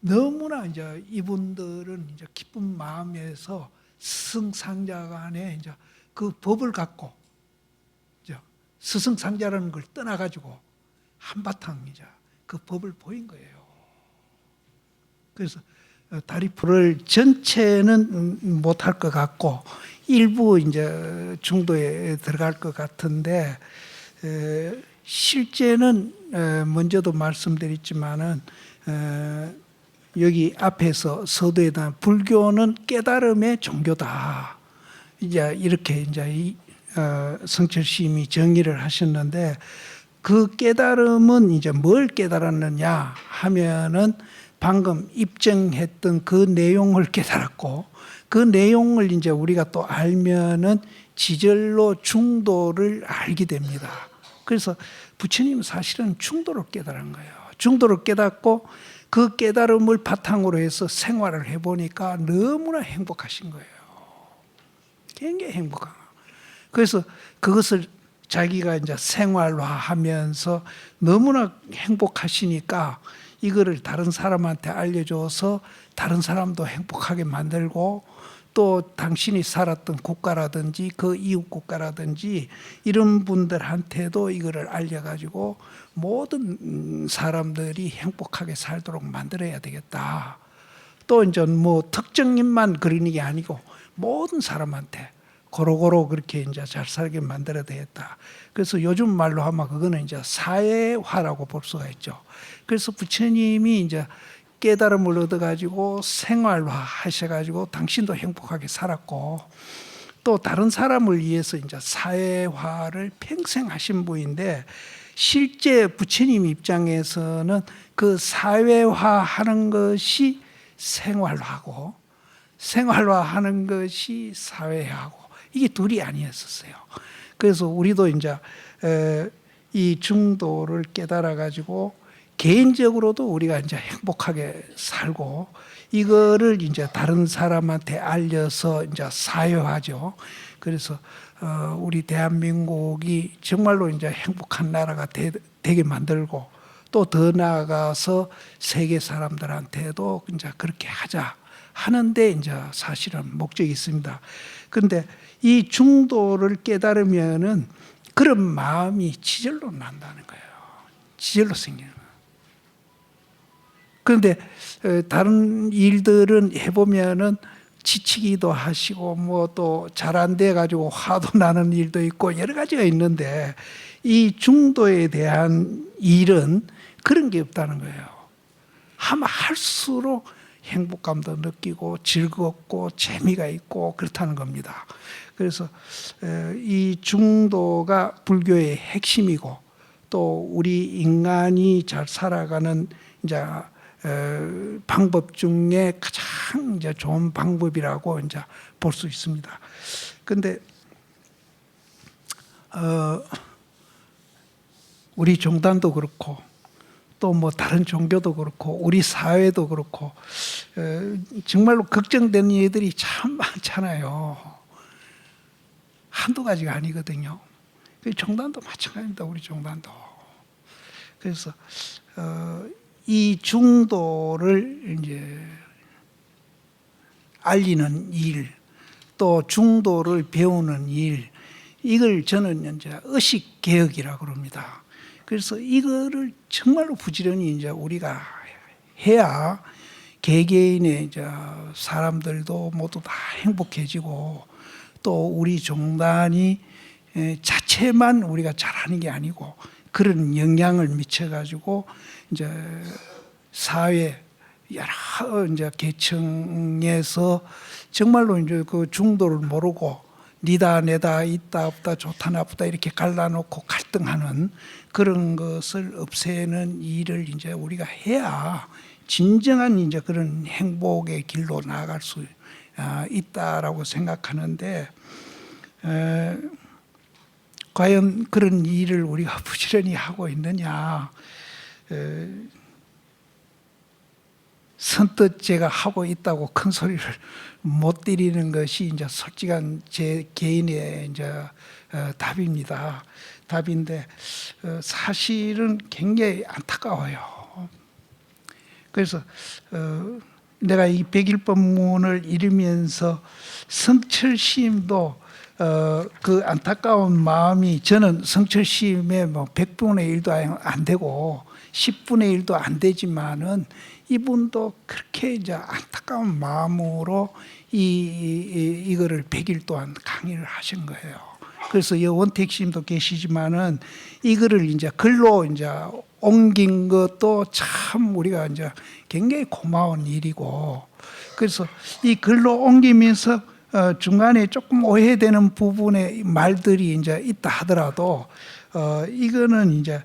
너무나 이제 이분들은 이제 기쁜 마음에서 스승상자 간에 이제 그 법을 갖고 이제 스승상자라는 걸 떠나가지고 한바탕 이제 그 법을 보인 거예요. 그래서 다리풀을 전체는 못할 것 같고 일부 이제 중도에 들어갈 것 같은데 실제는 먼저도 말씀드렸지만은 여기 앞에서 서두에 대한 불교는 깨달음의 종교다. 이제 이렇게 이제 성철 스님이 정의를 하셨는데 그 깨달음은 이제 뭘 깨달았느냐 하면은 방금 입증했던 그 내용을 깨달았고 그 내용을 이제 우리가 또 알면은 지절로 중도를 알게 됩니다. 그래서 부처님은 사실은 중도를 깨달은 거예요. 중도를 깨닫고 그 깨달음을 바탕으로 해서 생활을 해보니까 너무나 행복하신 거예요. 굉장히 행복한 거예요. 그래서 그것을 자기가 이제 생활화하면서 너무나 행복하시니까 이거를 다른 사람한테 알려줘서 다른 사람도 행복하게 만들고 또 당신이 살았던 국가라든지 그 이웃 국가라든지 이런 분들한테도 이거를 알려가지고 모든 사람들이 행복하게 살도록 만들어야 되겠다. 또 이제 뭐 특정인만 그러는 게 아니고 모든 사람한테 고루고루 그렇게 이제 잘 살게 만들어야 되겠다. 그래서 요즘 말로 하면 그거는 이제 사회화라고 볼 수가 있죠. 그래서 부처님이 이제 깨달음을 얻어가지고 생활화 하셔가지고 당신도 행복하게 살았고 또 다른 사람을 위해서 이제 사회화를 평생 하신 분인데 실제 부처님 입장에서는 그 사회화하는 것이 생활화고 생활화하는 것이 사회화고 이게 둘이 아니었었어요. 그래서 우리도 이제 이 중도를 깨달아 가지고 개인적으로도 우리가 이제 행복하게 살고 이거를 이제 다른 사람한테 알려서 이제 사회화죠. 그래서 우리 대한민국이 정말로 이제 행복한 나라가 되게 만들고 또 더 나아가서 세계 사람들한테도 이제 그렇게 하자 하는데 이제 사실은 목적이 있습니다. 그런데 이 중도를 깨달으면은 그런 마음이 지절로 난다는 거예요. 지절로 생기는 거예요. 그런데 다른 일들은 해보면은 지치기도 하시고 뭐 또 잘 안 돼 가지고 화도 나는 일도 있고 여러 가지가 있는데 이 중도에 대한 일은 그런 게 없다는 거예요. 하면 할수록 행복감도 느끼고 즐겁고 재미가 있고 그렇다는 겁니다. 그래서 이 중도가 불교의 핵심이고 또 우리 인간이 잘 살아가는 이제 방법 중에 가장 이제 좋은 방법이라고 이제 볼 수 있습니다. 그런데 우리 종단도 그렇고 또 뭐 다른 종교도 그렇고 우리 사회도 그렇고 정말로 걱정되는 일들이 참 많잖아요. 한두 가지가 아니거든요. 종단도 마찬가지입니다. 우리 종단도. 그래서 이 중도를 이제 알리는 일, 또 중도를 배우는 일, 이걸 저는 이제 의식 개혁이라고 그럽니다. 그래서 이거를 정말로 부지런히 이제 우리가 해야 개개인의 이제 사람들도 모두 다 행복해지고, 또 우리 종단이 자체만 우리가 잘하는 게 아니고 그런 영향을 미쳐가지고 이제 사회 여러 이제 계층에서 정말로 이제 그 중도를 모르고 니다 내다 있다 없다 좋다 나쁘다 이렇게 갈라놓고 갈등하는 그런 것을 없애는 일을 이제 우리가 해야 진정한 이제 그런 행복의 길로 나아갈 수 있다라고 생각하는데, 과연 그런 일을 우리가 부지런히 하고 있느냐? 선뜻 제가 하고 있다고 큰 소리를 못 드리는 것이 이제 솔직한 제 개인의 이제 답입니다. 답인데 사실은 굉장히 안타까워요. 그래서 내가 이 백일법문을 읽으면서 성철시임도 그 안타까운 마음이, 저는 성철시임의 뭐 100분의 1도 안 되고 10분의 1도 안 되지만은 이분도 그렇게 이제 안타까운 마음으로 이거를 100일 동안 강의를 하신 거예요. 그래서 원택 스님도 계시지만은 이거를 이제 글로 이제 옮긴 것도 참 우리가 이제 굉장히 고마운 일이고, 그래서 이 글로 옮기면서 중간에 조금 오해되는 부분의 말들이 이제 있다 하더라도 이거는 이제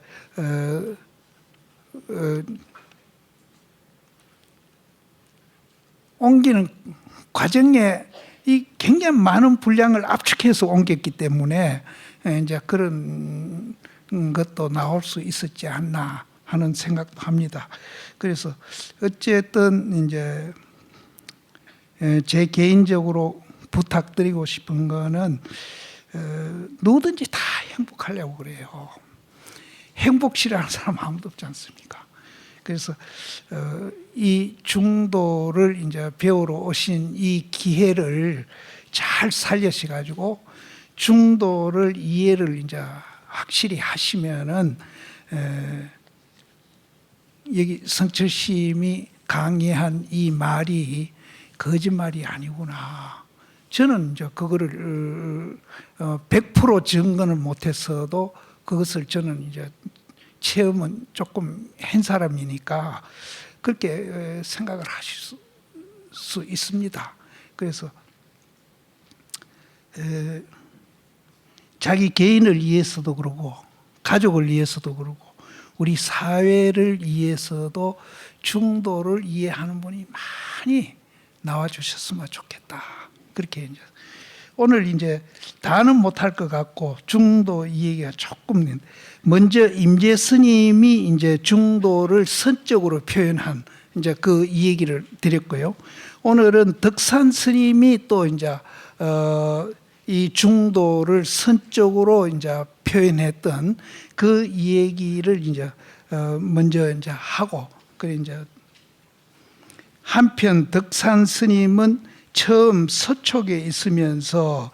옮기는 과정에 이 굉장히 많은 분량을 압축해서 옮겼기 때문에 이제 그런 것도 나올 수 있었지 않나 하는 생각도 합니다. 그래서 어쨌든 이제 제 개인적으로 부탁드리고 싶은 거는 누구든지 다 행복하려고 그래요. 행복 싫어하는 사람 아무도 없지 않습니까? 그래서 이 중도를 이제 배우러 오신 이 기회를 잘 살려서 가지고 중도를 이해를 이제 확실히 하시면은 여기 성철스님이 강의한 이 말이 거짓말이 아니구나. 저는 이제 그거를 100% 증거는 못했어도 그것을 저는 이제 체험은 조금 한 사람이니까 그렇게 생각을 하실 수 있습니다. 그래서 자기 개인을 위해서도 그러고 가족을 위해서도 그러고 우리 사회를 위해서도 중도를 이해하는 분이 많이 나와 주셨으면 좋겠다. 그렇게 이제 오늘 이제 다는 못할 것 같고 중도 이 얘기가 조금, 먼저 임재 스님이 이제 중도를 선적으로 표현한 이제 그 이 얘기를 드렸고요. 오늘은 덕산 스님이 또 이제 이 중도를 선적으로 이제 표현했던 그 이 얘기를 이제 먼저 이제 하고, 그래 이제 한편 덕산 스님은 처음 서촉에 있으면서,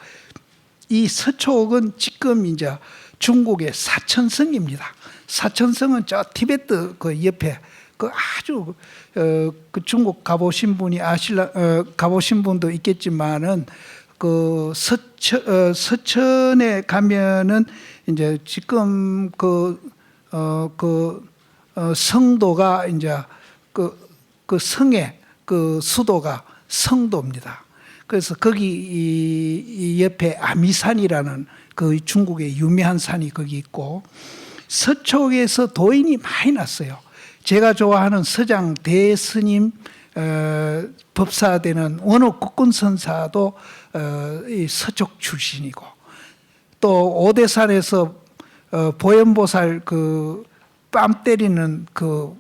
이 서촉은 지금 이제 중국의 사천성입니다. 사천성은 저 티베트 그 옆에 그 아주 그 중국 가보신 분이 가보신 분도 있겠지만은 그 서천에 가면은 이제 지금 성도가 이제 그 성의 그 수도가 성도입니다. 그래서 거기 옆에 아미산이라는 그 중국의 유명한 산이 거기 있고, 서촉에서 도인이 많이 났어요. 제가 좋아하는 서장 대스님 법사되는 원호 국군선사도 이 서촉 출신이고, 또 오대산에서 보현보살 그 뺨 때리는 그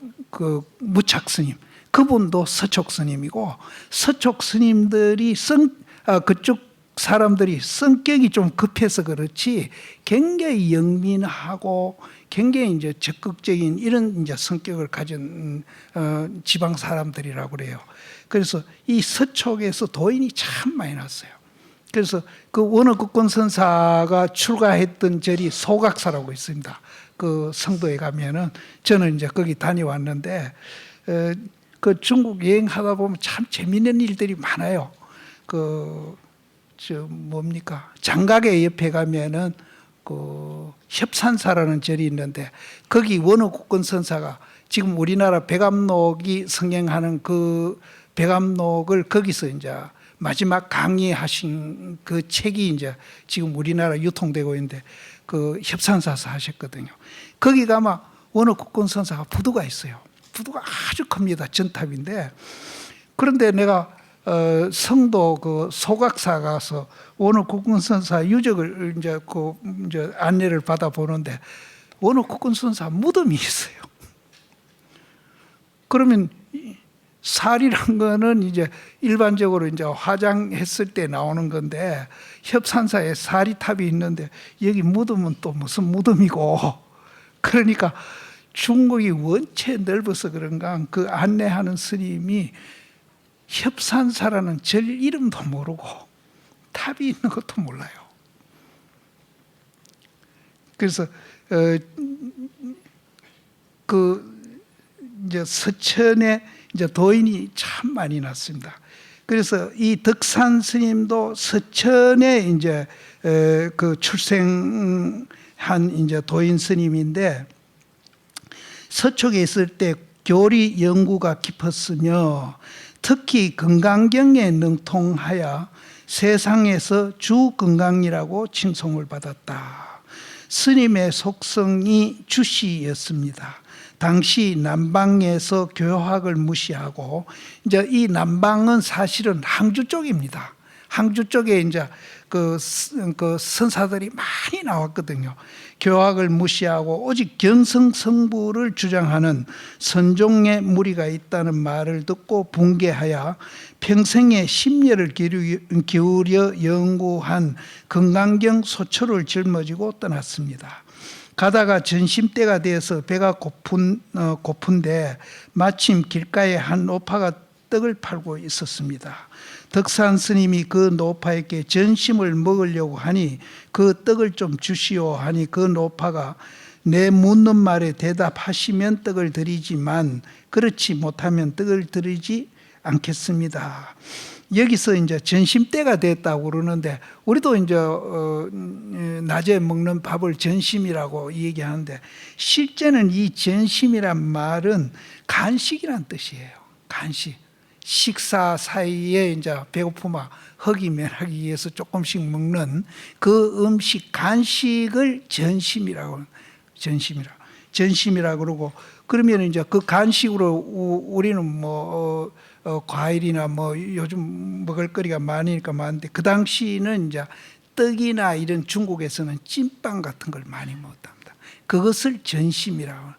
무착 스님, 그분도 서촉 스님이고, 서촉 스님들이 그쪽 사람들이 성격이 좀 급해서 그렇지 굉장히 영민하고 굉장히 이제 적극적인 이런 이제 성격을 가진 지방 사람들이라고 그래요. 그래서 이 서촉에서 도인이 참 많이 났어요. 그래서 그 원어국권 선사가 출가했던 절이 소각사라고 있습니다. 그 성도에 가면은 저는 이제 거기 다녀왔는데 그 중국 여행하다 보면 참 재미있는 일들이 많아요. 뭡니까? 장가게 옆에 가면은 그 협산사라는 절이 있는데 거기 원어국권 선사가 지금 우리나라 백암록이 성행하는 그 백암록을 거기서 이제 마지막 강의하신 그 책이 이제 지금 우리나라 유통되고 있는데 그 협산사에서 하셨거든요. 거기 가면 원어국권 선사가 부두가 있어요. 부두가 아주 큽니다. 전탑인데 그런데 내가 성도 그 소각사 가서 원어국권 선사 유적을 이제 안내를 받아 보는데 원어국권 선사 무덤이 있어요. 그러면 살이란 거는 이제 일반적으로 이제 화장했을 때 나오는 건데 협산사에 사리탑이 있는데 여기 무덤은 또 무슨 무덤이고, 그러니까 중국이 원체 넓어서 그런가 그 안내하는 스님이 협산사라는 절 이름도 모르고 탑이 있는 것도 몰라요. 그래서 그 이제 서천에 이제 도인이 참 많이 났습니다. 그래서 이 덕산 스님도 서천에 이제 그 출생한 이제 도인 스님인데 서촉에 있을 때 교리 연구가 깊었으며 특히 건강경에 능통하여 세상에서 주건강이라고 칭송을 받았다. 스님의 속성이 주시였습니다. 당시 남방에서 교학을 무시하고 이제 이 남방은 사실은 항주 쪽입니다. 항주 쪽에 이제 그 선사들이 많이 나왔거든요. 교학을 무시하고 오직 견성성부를 주장하는 선종의 무리가 있다는 말을 듣고 붕괴하여 평생의 심려를 기울여 연구한 건강경 소초를 짊어지고 떠났습니다. 가다가 점심때가 되어서 배가 고픈데 마침 길가에 한 노파가 떡을 팔고 있었습니다. 덕산 스님이 그 노파에게 전심을 먹으려고 하니 그 떡을 좀 주시오 하니 그 노파가 내 묻는 말에 대답하시면 떡을 드리지만 그렇지 못하면 떡을 드리지 않겠습니다. 여기서 이제 전심때가 됐다고 그러는데 우리도 이제 낮에 먹는 밥을 전심이라고 얘기하는데 실제는 이 전심이란 말은 간식이란 뜻이에요. 간식. 식사 사이에 이제 배고픔아 허기 면하기 위해서 조금씩 먹는 그 음식 간식을 전심이라고 그러고, 그러면 이제 그 간식으로 우리는 뭐 과일이나 뭐 요즘 먹을거리가 많으니까 많은데 그 당시는 이제 떡이나 이런 중국에서는 찐빵 같은 걸 많이 먹었답니다. 그것을 전심이라고.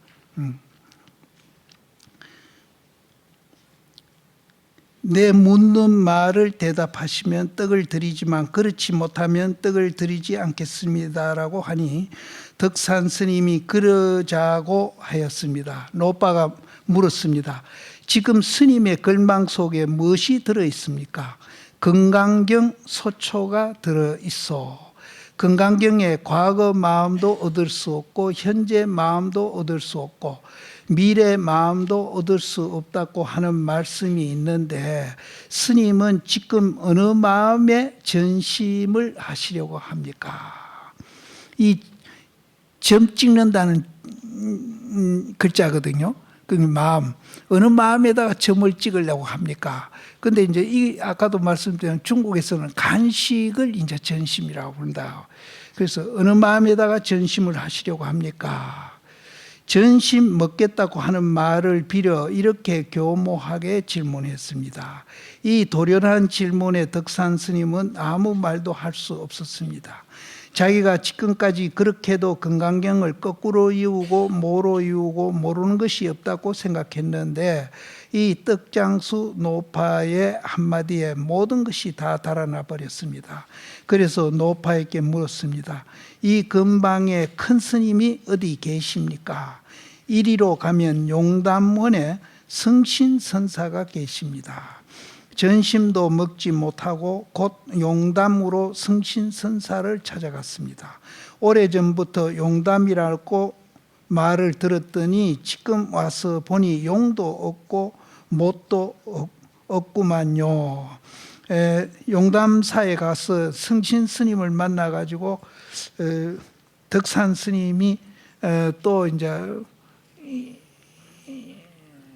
내 묻는 말을 대답하시면 떡을 드리지만 그렇지 못하면 떡을 드리지 않겠습니다라고 하니 덕산 스님이 그러자고 하였습니다. 노빠가 물었습니다. 지금 스님의 글망 속에 무엇이 들어있습니까? 건강경 소초가 들어있어. 건강경에 과거 마음도 얻을 수 없고 현재 마음도 얻을 수 없고 미래 마음도 얻을 수 없다고 하는 말씀이 있는데 스님은 지금 어느 마음에 전심을 하시려고 합니까? 이 점 찍는다는 글자거든요. 그 마음, 어느 마음에다가 점을 찍으려고 합니까? 근데 이제 이 아까도 말씀드린 중국에서는 간식을 이제 전심이라고 부른다. 그래서 어느 마음에다가 전심을 하시려고 합니까? 전심 먹겠다고 하는 말을 빌어 이렇게 교모하게 질문했습니다. 이 도련한 질문에 덕산 스님은 아무 말도 할 수 없었습니다. 자기가 지금까지 그렇게도 금강경을 거꾸로 이우고 모로 이우고 모르는 것이 없다고 생각했는데 이 떡장수 노파의 한마디에 모든 것이 다 달아나 버렸습니다. 그래서 노파에게 물었습니다. 이 근방에 큰 스님이 어디 계십니까? 이리로 가면 용담원에 성신선사가 계십니다. 전심도 먹지 못하고 곧 용담으로 성신선사를 찾아갔습니다. 오래전부터 용담이라고 말을 들었더니 지금 와서 보니 용도 없고 못도 없구만요. 용담사에 가서 성신 스님을 만나가지고 덕산 스님이 또 이제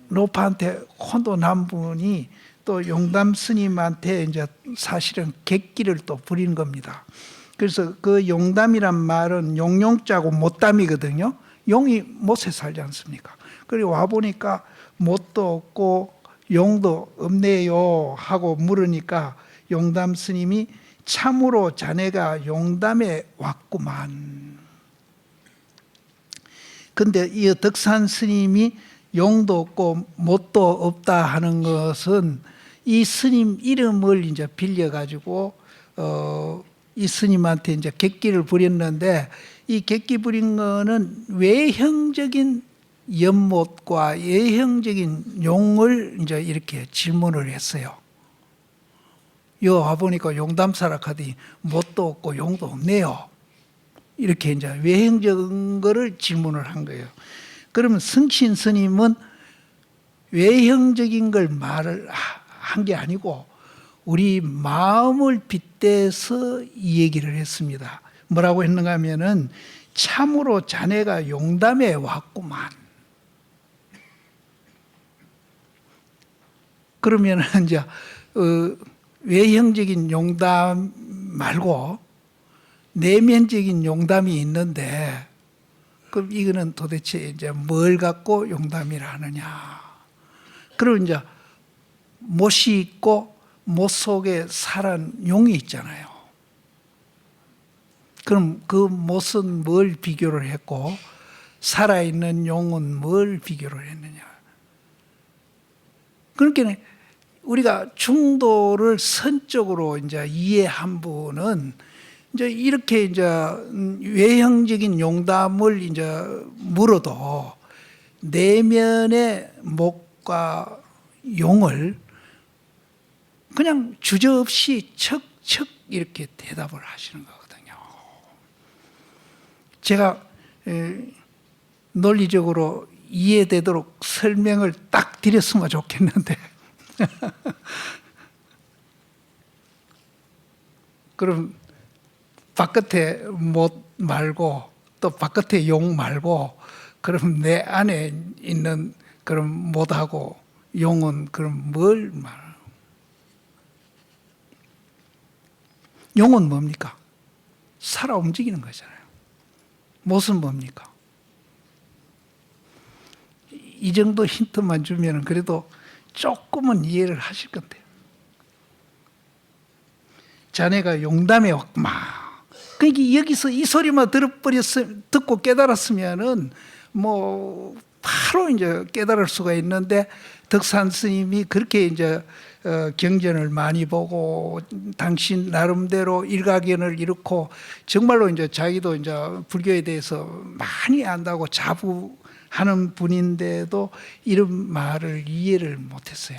노파한테 혼도 난 분이 또 용담 스님한테 이제 사실은 객기를 또 부린 겁니다. 그래서 그 용담이란 말은 용용자고 못담이거든요. 용이 못에 살지 않습니까? 그리고 와 보니까 못도 없고 용도 없네요 하고 물으니까 용담 스님이 참으로 자네가 용담에 왔구만. 근데 이 덕산 스님이 용도 없고 못도 없다 하는 것은 이 스님 이름을 이제 빌려가지고 이 스님한테 이제 객기를 부렸는데 이 객기 부린 거는 외형적인 연못과 외형적인 용을 이제 이렇게 질문을 했어요. 여 와보니까 용담사라 하더니 못도 없고 용도 없네요. 이렇게 이제 외형적인 거를 질문을 한 거예요. 그러면 성신 스님은 외형적인 걸 말을 한 게 아니고 우리 마음을 빗대서 이 얘기를 했습니다. 뭐라고 했는가 하면은 참으로 자네가 용담에 왔구만. 그러면 이제 외형적인 용담 말고 내면적인 용담이 있는데 그럼 이거는 도대체 이제 뭘 갖고 용담이라 하느냐? 그럼 이제 못이 있고 못 속에 살은 용이 있잖아요. 그럼 그 못은 뭘 비교를 했고 살아있는 용은 뭘 비교를 했느냐? 그러니까 우리가 중도를 선적으로 이제 이해한 분은 이제 이렇게 이제 외형적인 용담을 이제 물어도 내면의 목과 용을 그냥 주저없이 척척 이렇게 대답을 하시는 거거든요. 제가 논리적으로 이해되도록 설명을 딱 드렸으면 좋겠는데 그럼 바깥에 못 말고 또 바깥에 용 말고 그럼 내 안에 있는 그런 못하고 용은 그럼 뭘 말? 용은 뭡니까? 살아 움직이는 거잖아요. 못은 뭡니까? 이 정도 힌트만 주면 그래도 조금은 이해를 하실 건데요. 자네가 용담에 왔구만. 그러니까 여기서 이 소리만 듣고 깨달았으면은 뭐 바로 이제 깨달을 수가 있는데 덕산 스님이 그렇게 이제 경전을 많이 보고 당신 나름대로 일가견을 잃고 정말로 이제 자기도 이제 불교에 대해서 많이 안다고 자부하는 분인데도 이런 말을 이해를 못했어요.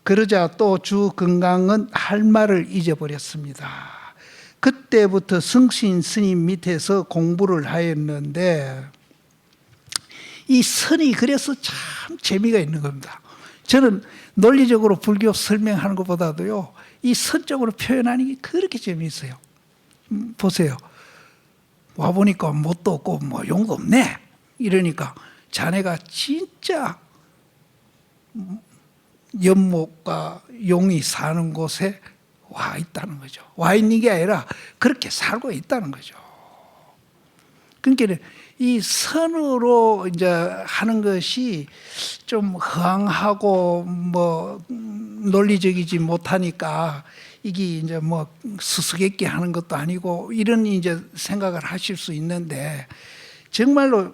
그러자 또 주 건강은 할 말을 잊어버렸습니다. 그때부터 성신 스님 밑에서 공부를 하였는데 이 선이 그래서 참 재미가 있는 겁니다. 저는 논리적으로 불교 설명하는 것보다도요 이 선적으로 표현하는 게 그렇게 재미있어요. 보세요. 와보니까 못도 없고 뭐 용도 없네 이러니까 자네가 진짜 연못과 용이 사는 곳에 와 있다는 거죠. 와 있는 게 아니라 그렇게 살고 있다는 거죠. 그러니까 이 선으로 이제 하는 것이 좀 허황하고 뭐 논리적이지 못하니까 이게 이제 뭐 수수께끼 하는 것도 아니고 이런 이제 생각을 하실 수 있는데, 정말로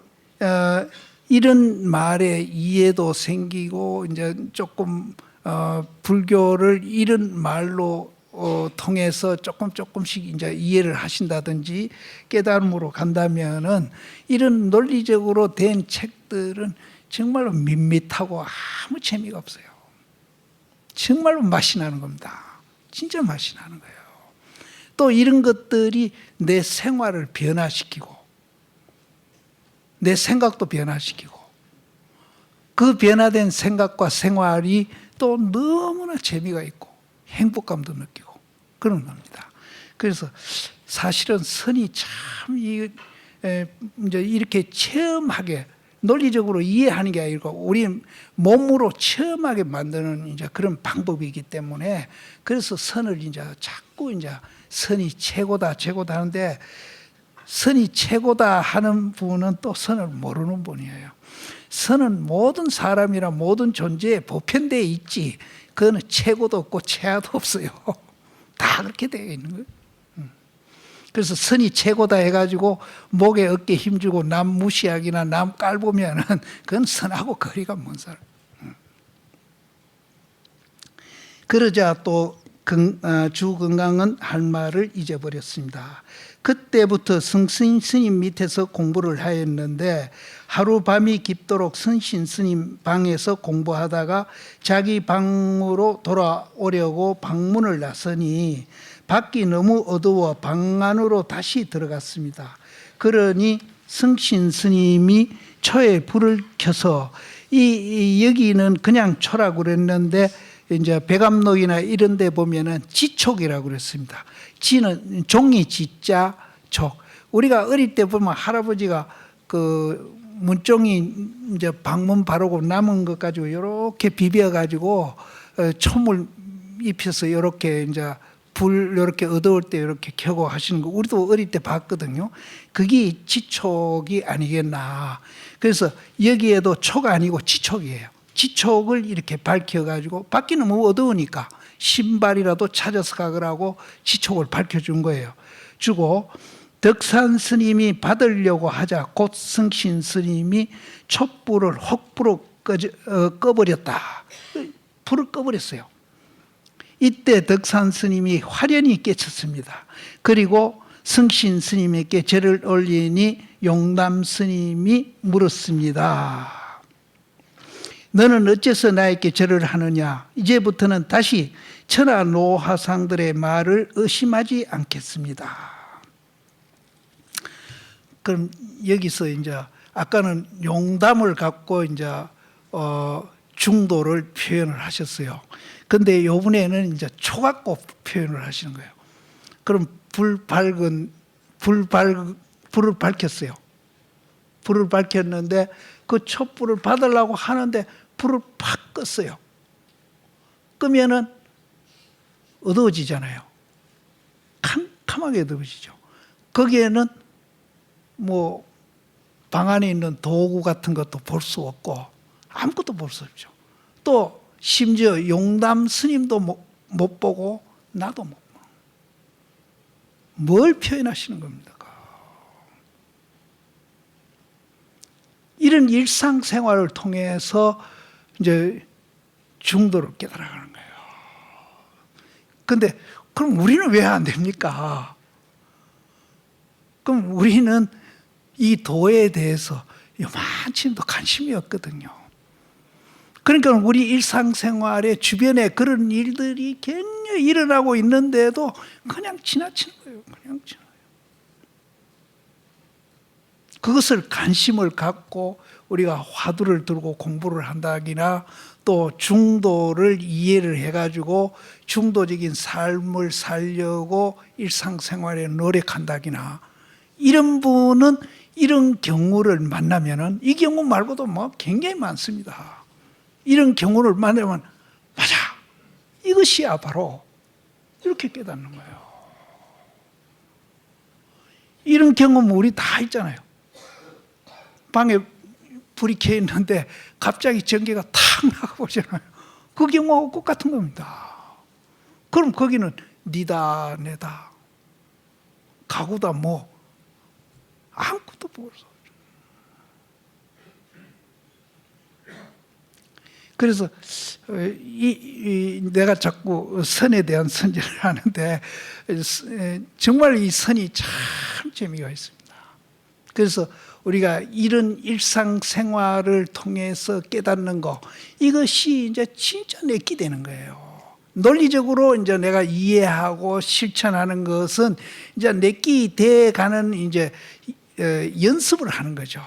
이런 말에 이해도 생기고 이제 조금 불교를 이런 말로 통해서 조금씩 이제 이해를 하신다든지 깨달음으로 간다면은 이런 논리적으로 된 책들은 정말로 밋밋하고 아무 재미가 없어요. 정말로 맛이 나는 겁니다. 진짜 맛이 나는 거예요. 또 이런 것들이 내 생활을 변화시키고 내 생각도 변화시키고 그 변화된 생각과 생활이 또 너무나 재미가 있고 행복감도 느끼고 그런 겁니다. 그래서 사실은 선이 참 이제 이렇게 체험하게 논리적으로 이해하는 게 아니고 우리 몸으로 체험하게 만드는 이제 그런 방법이기 때문에, 그래서 선을 이제 자꾸 이제 선이 최고다 하는데, 선이 최고다 하는 분은 또 선을 모르는 분이에요. 선은 모든 사람이나 모든 존재에 보편되어 있지, 그거는 최고도 없고 최하도 없어요. 다 그렇게 되어 있는 거예요. 그래서 선이 최고다 해가지고 목에 어깨 힘주고 남 무시하기나 남 깔보면은 그건 선하고 거리가 먼 사람. 그러자 또 주건강은 할 말을 잊어버렸습니다. 그때부터 성신 스님 밑에서 공부를 하였는데 하루밤이 깊도록 성신 스님 방에서 공부하다가 자기 방으로 돌아오려고 방문을 나서니 밖이 너무 어두워 방 안으로 다시 들어갔습니다. 그러니 성신 스님이 초에 불을 켜서 여기는 그냥 초라고 그랬는데 이제 백암록이나 이런 데 보면은 지촉이라고 그랬습니다. 지는 종이 지자 촉. 우리가 어릴 때 보면 할아버지가 그 문종이 이제 방문 바르고 남은 것 가지고 이렇게 비벼 가지고 촛물 입혀서 이렇게 이제 불 이렇게 어두울 때 이렇게 켜고 하시는 거 우리도 어릴 때 봤거든요. 그게 지촉이 아니겠나. 그래서 여기에도 촉 아니고 지촉이에요. 지촉을 이렇게 밝혀가지고 밖이 너무 어두우니까 신발이라도 찾아서 가거라고 지촉을 밝혀준 거예요. 주고 덕산 스님이 받으려고 하자 곧 성신 스님이 촛불을 혹 꺼버렸다. 불을 꺼버렸어요. 이때 덕산 스님이 화련히 깨쳤습니다. 그리고 성신 스님에게 절을 올리니 용담 스님이 물었습니다. 너는 어째서 나에게 절을 하느냐? 이제부터는 다시 천하 노하상들의 말을 의심하지 않겠습니다. 그럼 여기서 이제 아까는 용담을 갖고 이제 중도를 표현을 하셨어요. 근데 이번에는 이제 초 갖고 표현을 하시는 거예요. 그럼 불을 밝혔어요. 불을 밝혔는데 그 촛불을 받으려고 하는데 불을 팍 껐어요. 끄면은 어두워지잖아요. 캄캄하게 어두워지죠. 거기에는 뭐 방 안에 있는 도구 같은 것도 볼 수 없고 아무것도 볼 수 없죠. 또 심지어 용담 스님도 못 보고 나도 못 보고. 뭘 표현하시는 겁니까? 이런 일상생활을 통해서 이제 중도를 깨달아가는 거예요. 근데 그럼 우리는 왜 안 됩니까? 그럼 우리는 이 도에 대해서 요만치도 관심이 없거든요. 그러니까 우리 일상생활에 주변에 그런 일들이 굉장히 일어나고 있는데도 그냥 지나치는 거예요. 그냥 지나요. 그것을 관심을 갖고 우리가 화두를 들고 공부를 한다기나 또 중도를 이해를 해가지고 중도적인 삶을 살려고 일상생활에 노력한다기나, 이런 분은 이런 경우를 만나면은 이 경우 말고도 뭐 굉장히 많습니다. 이런 경우를 만나면 맞아, 이것이야 바로 이렇게 깨닫는 거예요. 이런 경험 우리 다 있잖아요. 방에 불이 켜 있는데 갑자기 전기가 탁 나가버리잖아요. 그 경우하고 똑같은 겁니다. 그럼 거기는 니다 내다 가구다 뭐 아무것도 모르죠. 그래서 내가 자꾸 선에 대한 선전을 하는데 정말 이 선이 참 재미가 있습니다. 그래서 우리가 이런 일상생활을 통해서 깨닫는 거, 이것이 이제 진짜 내끼 되는 거예요. 논리적으로 이제 내가 이해하고 실천하는 것은 이제 내끼 돼 가는 이제 연습을 하는 거죠.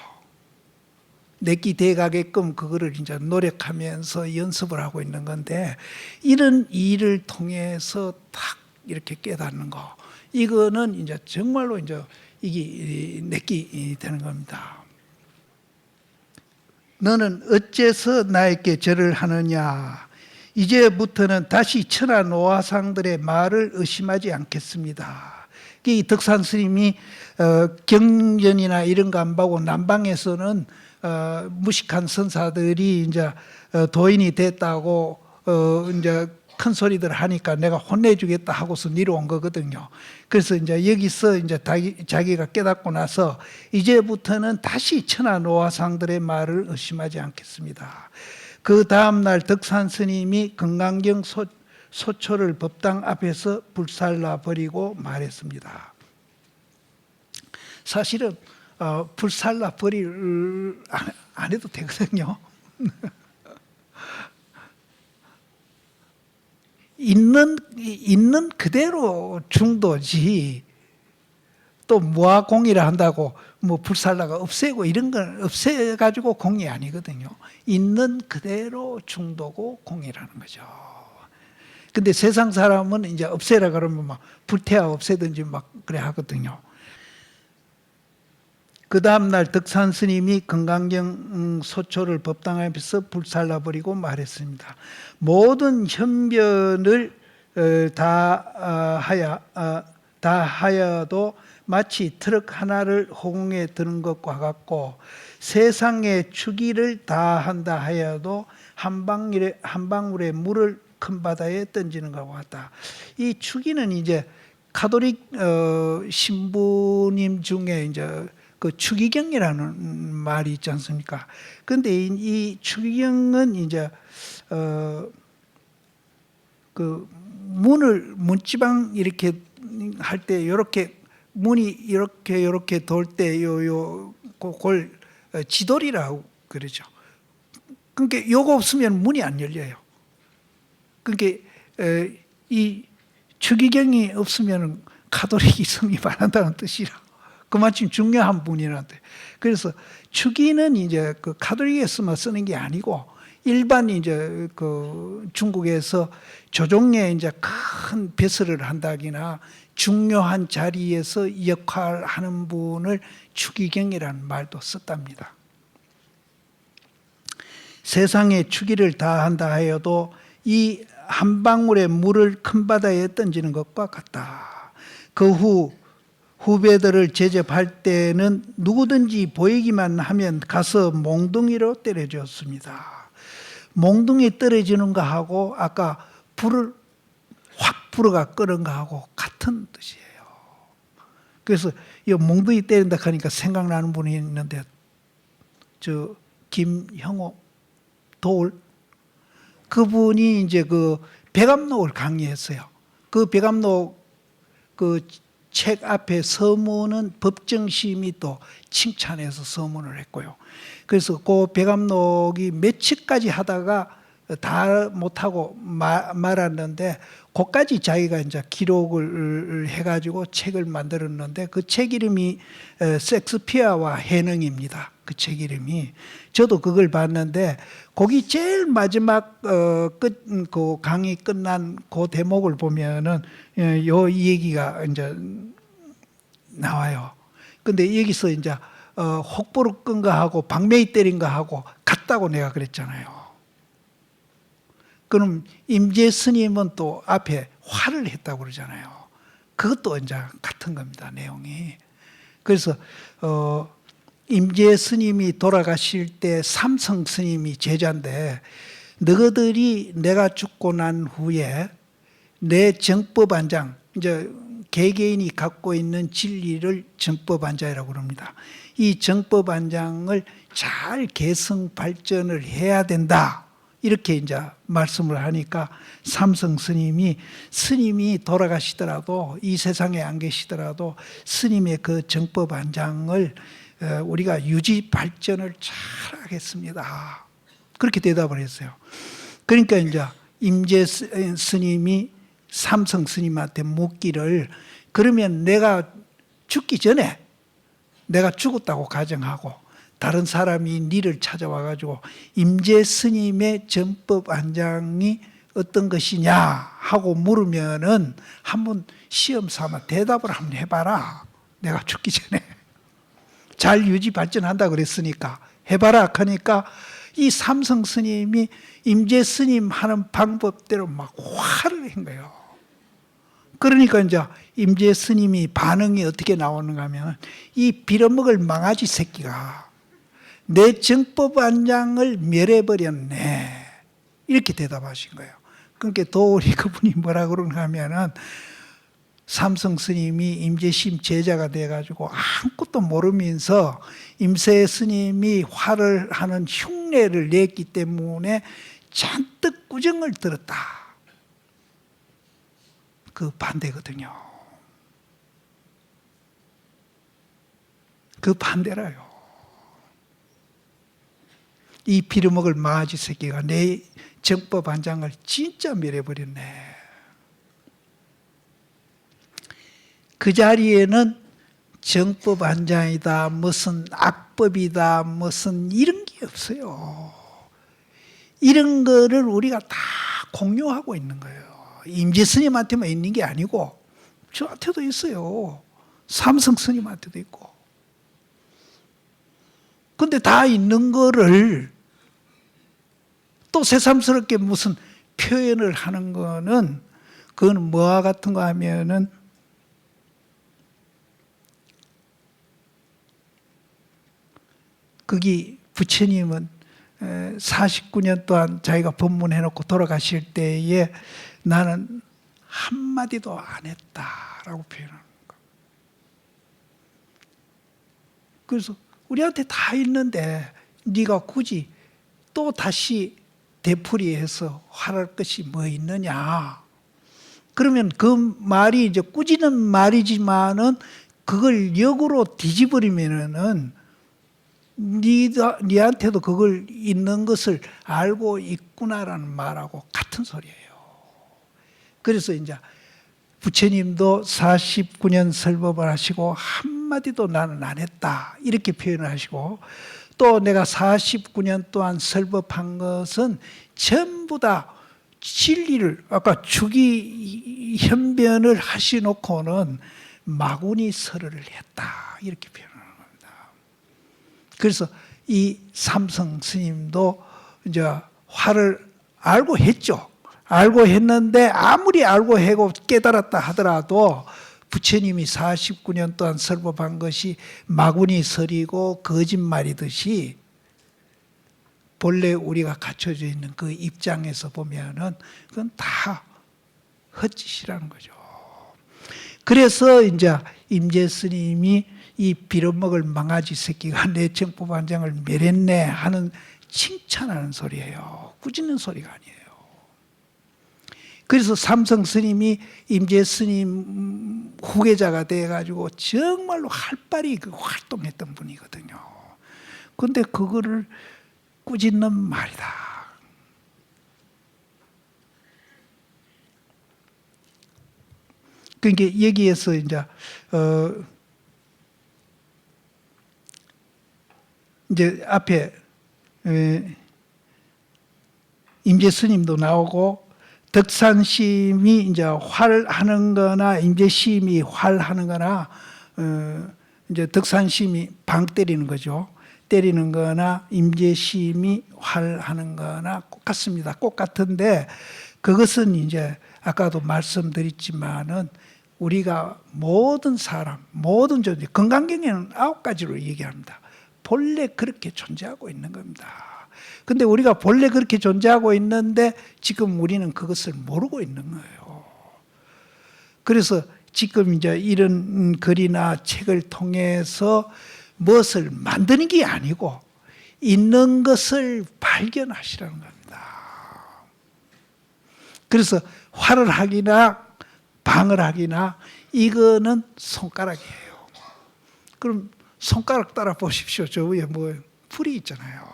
내끼 돼 가게끔 그거를 이제 노력하면서 연습을 하고 있는 건데, 이런 일을 통해서 딱 이렇게 깨닫는 거, 이거는 이제 정말로 이제 이게 내끼 되는 겁니다. 너는 어째서 나에게 절을 하느냐? 이제부터는 다시 천하 노화상들의 말을 의심하지 않겠습니다. 이 덕산 스님이 경전이나 이런 거 안 보고 남방에서는 무식한 선사들이 이제 도인이 됐다고 이제 큰 소리들 하니까 내가 혼내주겠다 하고서 내려온 거거든요. 그래서 이제 여기서 이제 자기가 깨닫고 나서 이제부터는 다시 천하 노화상들의 말을 의심하지 않겠습니다. 그 다음날 덕산 스님이 금강경 소초를 법당 앞에서 불살라 버리고 말했습니다. 사실은 불살라 버리를 안 해도 되거든요. 있는 그대로 중도지, 또 무화공이라 한다고 뭐 불살라가 없애고 이런 건 없애가지고 공이 아니거든요. 있는 그대로 중도고 공이라는 거죠. 근데 세상 사람은 이제 없애라 그러면 막 불태워 없애든지 막 그래 하거든요. 그 다음날 덕산 스님이 금강경 소초를 법당 앞에서 불살라 버리고 말했습니다. 모든 현변을 다 하여도 마치 트럭 하나를 허공에 드는 것과 같고, 세상의 추기를 다 한다 하여도 한 방울의 물을 큰 바다에 던지는 것과 같다. 이 추기는 이제 가톨릭 신부님 중에 이제 그 추기경이라는 말이 있지 않습니까? 근데 이 추기경은 이제 그 문지방 이렇게 할 때 이렇게 문이 이렇게 돌 때 그걸 지돌이라고 그러죠. 그러니까 요거 없으면 문이 안 열려요. 그러니까 이 추기경이 없으면 가톨릭이 성립 안 한다는 뜻이라. 그만큼 중요한 분이란데. 그래서 추기는 이제 그 가톨릭에서만 쓰는 게 아니고 일반 이제 그 중국에서 조정에 이제 큰 배설을 한다기나 중요한 자리에서 역할하는 분을 추기경이라는 말도 썼답니다. 세상에 추기를 다 한다 하여도 이 한 방울의 물을 큰 바다에 던지는 것과 같다. 그 후 후배들을 제접할 때는 누구든지 보이기만 하면 가서 몽둥이로 때려줬습니다. 몽둥이 떨어지는 거하고 아까 불을 확 불어가 끄는 거하고 같은 뜻이에요. 그래서 이 몽둥이 때린다 하니까 생각나는 분이 있는데, 저 김형호 도울, 그분이 이제 그 백암록을 강의했어요. 그 백암록 그 책 앞에 서문은 법정심이 또 칭찬해서 서문을 했고요. 그래서 그 백암록이 며칠까지 하다가 다 못하고 말았는데, 그까지 자기가 이제 기록을 해가지고 책을 만들었는데, 그 책 이름이 섹스피어와 해능입니다. 그 책 이름이. 저도 그걸 봤는데, 거기 제일 마지막 그 강의 끝난 그 대목을 보면은 이 얘기가 이제 나와요. 근데 여기서 이제 혹부를 끈 거하고 방매이 때린 거하고 같다고 내가 그랬잖아요. 그럼 임재 스님은 또 앞에 화를 했다고 그러잖아요. 그것도 이제 같은 겁니다, 내용이. 그래서 임재 스님이 돌아가실 때 삼성 스님이 제자인데, 너희들이 내가 죽고 난 후에 내 정법안장, 이제 개개인이 갖고 있는 진리를 정법안장이라고 합니다. 이 정법안장을 잘 개성 발전을 해야 된다, 이렇게 이제 말씀을 하니까 삼성 스님이 돌아가시더라도, 이 세상에 안 계시더라도 스님의 그 정법안장을 우리가 유지 발전을 잘 하겠습니다, 그렇게 대답을 했어요. 그러니까 이제 임재 스님이 삼성 스님한테 묻기를, 그러면 내가 죽기 전에, 내가 죽었다고 가정하고 다른 사람이 니를 찾아와 가지고 임재 스님의 정법 안장이 어떤 것이냐 하고 물으면은 한번 시험 삼아 대답을 한번 해봐라. 내가 죽기 전에 잘 유지 발전한다 그랬으니까 해봐라 하니까, 이 삼성 스님이 임재 스님 하는 방법대로 막 화를 한 거예요. 그러니까 이제 임재 스님이 반응이 어떻게 나오는가 하면, 이 빌어먹을 망아지 새끼가 내 정법 안장을 멸해버렸네, 이렇게 대답하신 거예요. 그러니까 도리 그분이 뭐라 그러는가 하면은, 삼성 스님이 임재 스님 제자가 돼가지고 아무것도 모르면서 임재 스님이 화를 하는 흉내를 냈기 때문에 잔뜩 꾸정을 들었다, 그 반대거든요. 그 반대라요. 이 빌어먹을 망아지 새끼가 내 정법 안장을 진짜 멸해버렸네. 그 자리에는 정법 안장이다, 무슨 악법이다, 무슨 이런 게 없어요. 이런 거를 우리가 다 공유하고 있는 거예요. 임재 스님한테만 있는 게 아니고 저한테도 있어요. 삼성 스님한테도 있고. 근데 다 있는 거를 또 새삼스럽게 무슨 표현을 하는 거는, 그건 뭐와 같은 거 하면은, 거기 부처님은 49년 동안 자기가 법문해놓고 돌아가실 때에 나는 한마디도 안 했다라고 표현하는 거예요. 그래서 우리한테 다 있는데 네가 굳이 또 다시 되풀이해서 화할 것이 뭐 있느냐. 그러면 그 말이 이제 꾸짖는 말이지만은 그걸 역으로 뒤집어버리면은 니한테도 그걸 있는 것을 알고 있구나라는 말하고 같은 소리예요. 그래서 이제 부처님도 49년 설법을 하시고 한마디도 나는 안 했다, 이렇게 표현을 하시고, 또 내가 49년 동안 설법한 것은 전부 다 진리를, 아까 주기 현변을 하시놓고는 마구니 설을 했다, 이렇게 표현하는 겁니다. 그래서 이 삼성 스님도 이제 화를 알고 했죠. 알고 했는데 아무리 알고 하고 깨달았다 하더라도 부처님이 49년 동안 설법한 것이 마구니 설이고 거짓말이듯이 본래 우리가 갖춰져 있는 그 입장에서 보면은 그건 다 헛짓이라는 거죠. 그래서 이제 임재 스님이 이 빌어먹을 망아지 새끼가 내 정법 안장을 멸했네 하는 칭찬하는 소리예요. 꾸짖는 소리가 아니에요. 그래서 삼성 스님이 임재 스님 후계자가 돼가지고 정말로 활발히 그 활동했던 분이거든요. 그런데 그거를 꾸짖는 말이다. 그러니까 여기에서 이제 앞에 임재 스님도 나오고, 덕산심이 이제 활하는 거나 임재심이 활하는 거나, 이제 덕산심이 방 때리는 거죠. 때리는 거나 임재심이 활하는 거나 똑같습니다. 똑같은데 그것은 이제 아까도 말씀드렸지만은 우리가 모든 사람, 모든 존재, 건강경에는 9가지로 얘기합니다. 본래 그렇게 존재하고 있는 겁니다. 근데 우리가 본래 그렇게 존재하고 있는데 지금 우리는 그것을 모르고 있는 거예요. 그래서 지금 이제 이런 글이나 책을 통해서 무엇을 만드는 게 아니고 있는 것을 발견하시라는 겁니다. 그래서 화를 하기나 방을 하기나 이거는 손가락이에요. 그럼 손가락 따라 보십시오. 저 위에 뭐 풀이 있잖아요.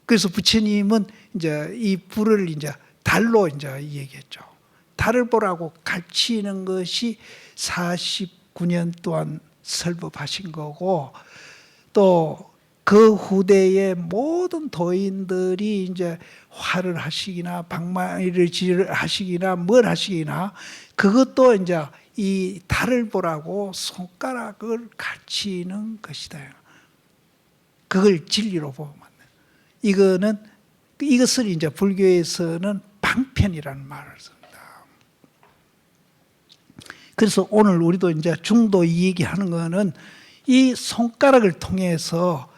그래서 부처님은 이제 이 불을 이제 달로 이제 얘기했죠. 달을 보라고 가르치는 것이 49년 동안 설법하신 거고, 또 그 후대의 모든 도인들이 이제 화를 하시기나 방망이를 하시기나 뭘 하시기나 그것도 이제 이 달을 보라고 손가락을 가르치는 것이다. 그걸 진리로 보면 이것을 이제 불교에서는 방편이라는 말을 씁니다. 그래서 오늘 우리도 이제 중도 이 얘기하는 거는 이 손가락을 통해서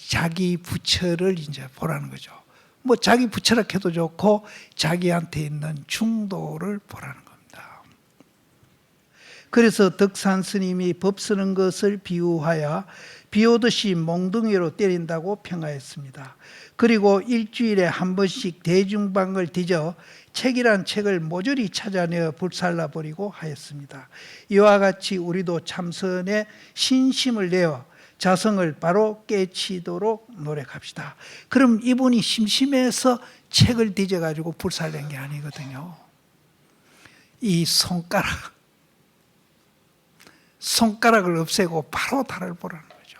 자기 부처를 이제 보라는 거죠. 뭐 자기 부처라 해도 좋고 자기한테 있는 중도를 보라는 겁니다. 그래서 덕산 스님이 법 쓰는 것을 비유하여 비오듯이 몽둥이로 때린다고 평하였습니다. 그리고 일주일에 한 번씩 대중방을 뒤져 책이란 책을 모조리 찾아내어 불살라버리고 하였습니다. 이와 같이 우리도 참선에 신심을 내어 자성을 바로 깨치도록 노력합시다. 그럼 이분이 심심해서 책을 뒤져가지고 불살낸 게 아니거든요. 이 손가락을 없애고 바로 달을 보라는 거죠.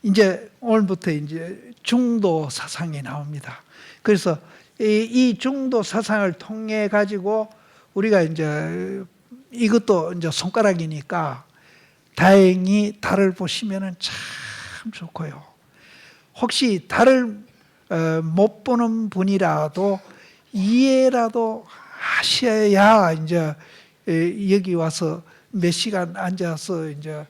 이제 오늘부터 이제 중도 사상이 나옵니다. 그래서 이 중도 사상을 통해 가지고 우리가 이제 이것도 이제 손가락이니까 다행히 달을 보시면은 참 좋고요. 혹시 달을 못 보는 분이라도 이해라도 하셔야 이제 여기 와서 몇 시간 앉아서 이제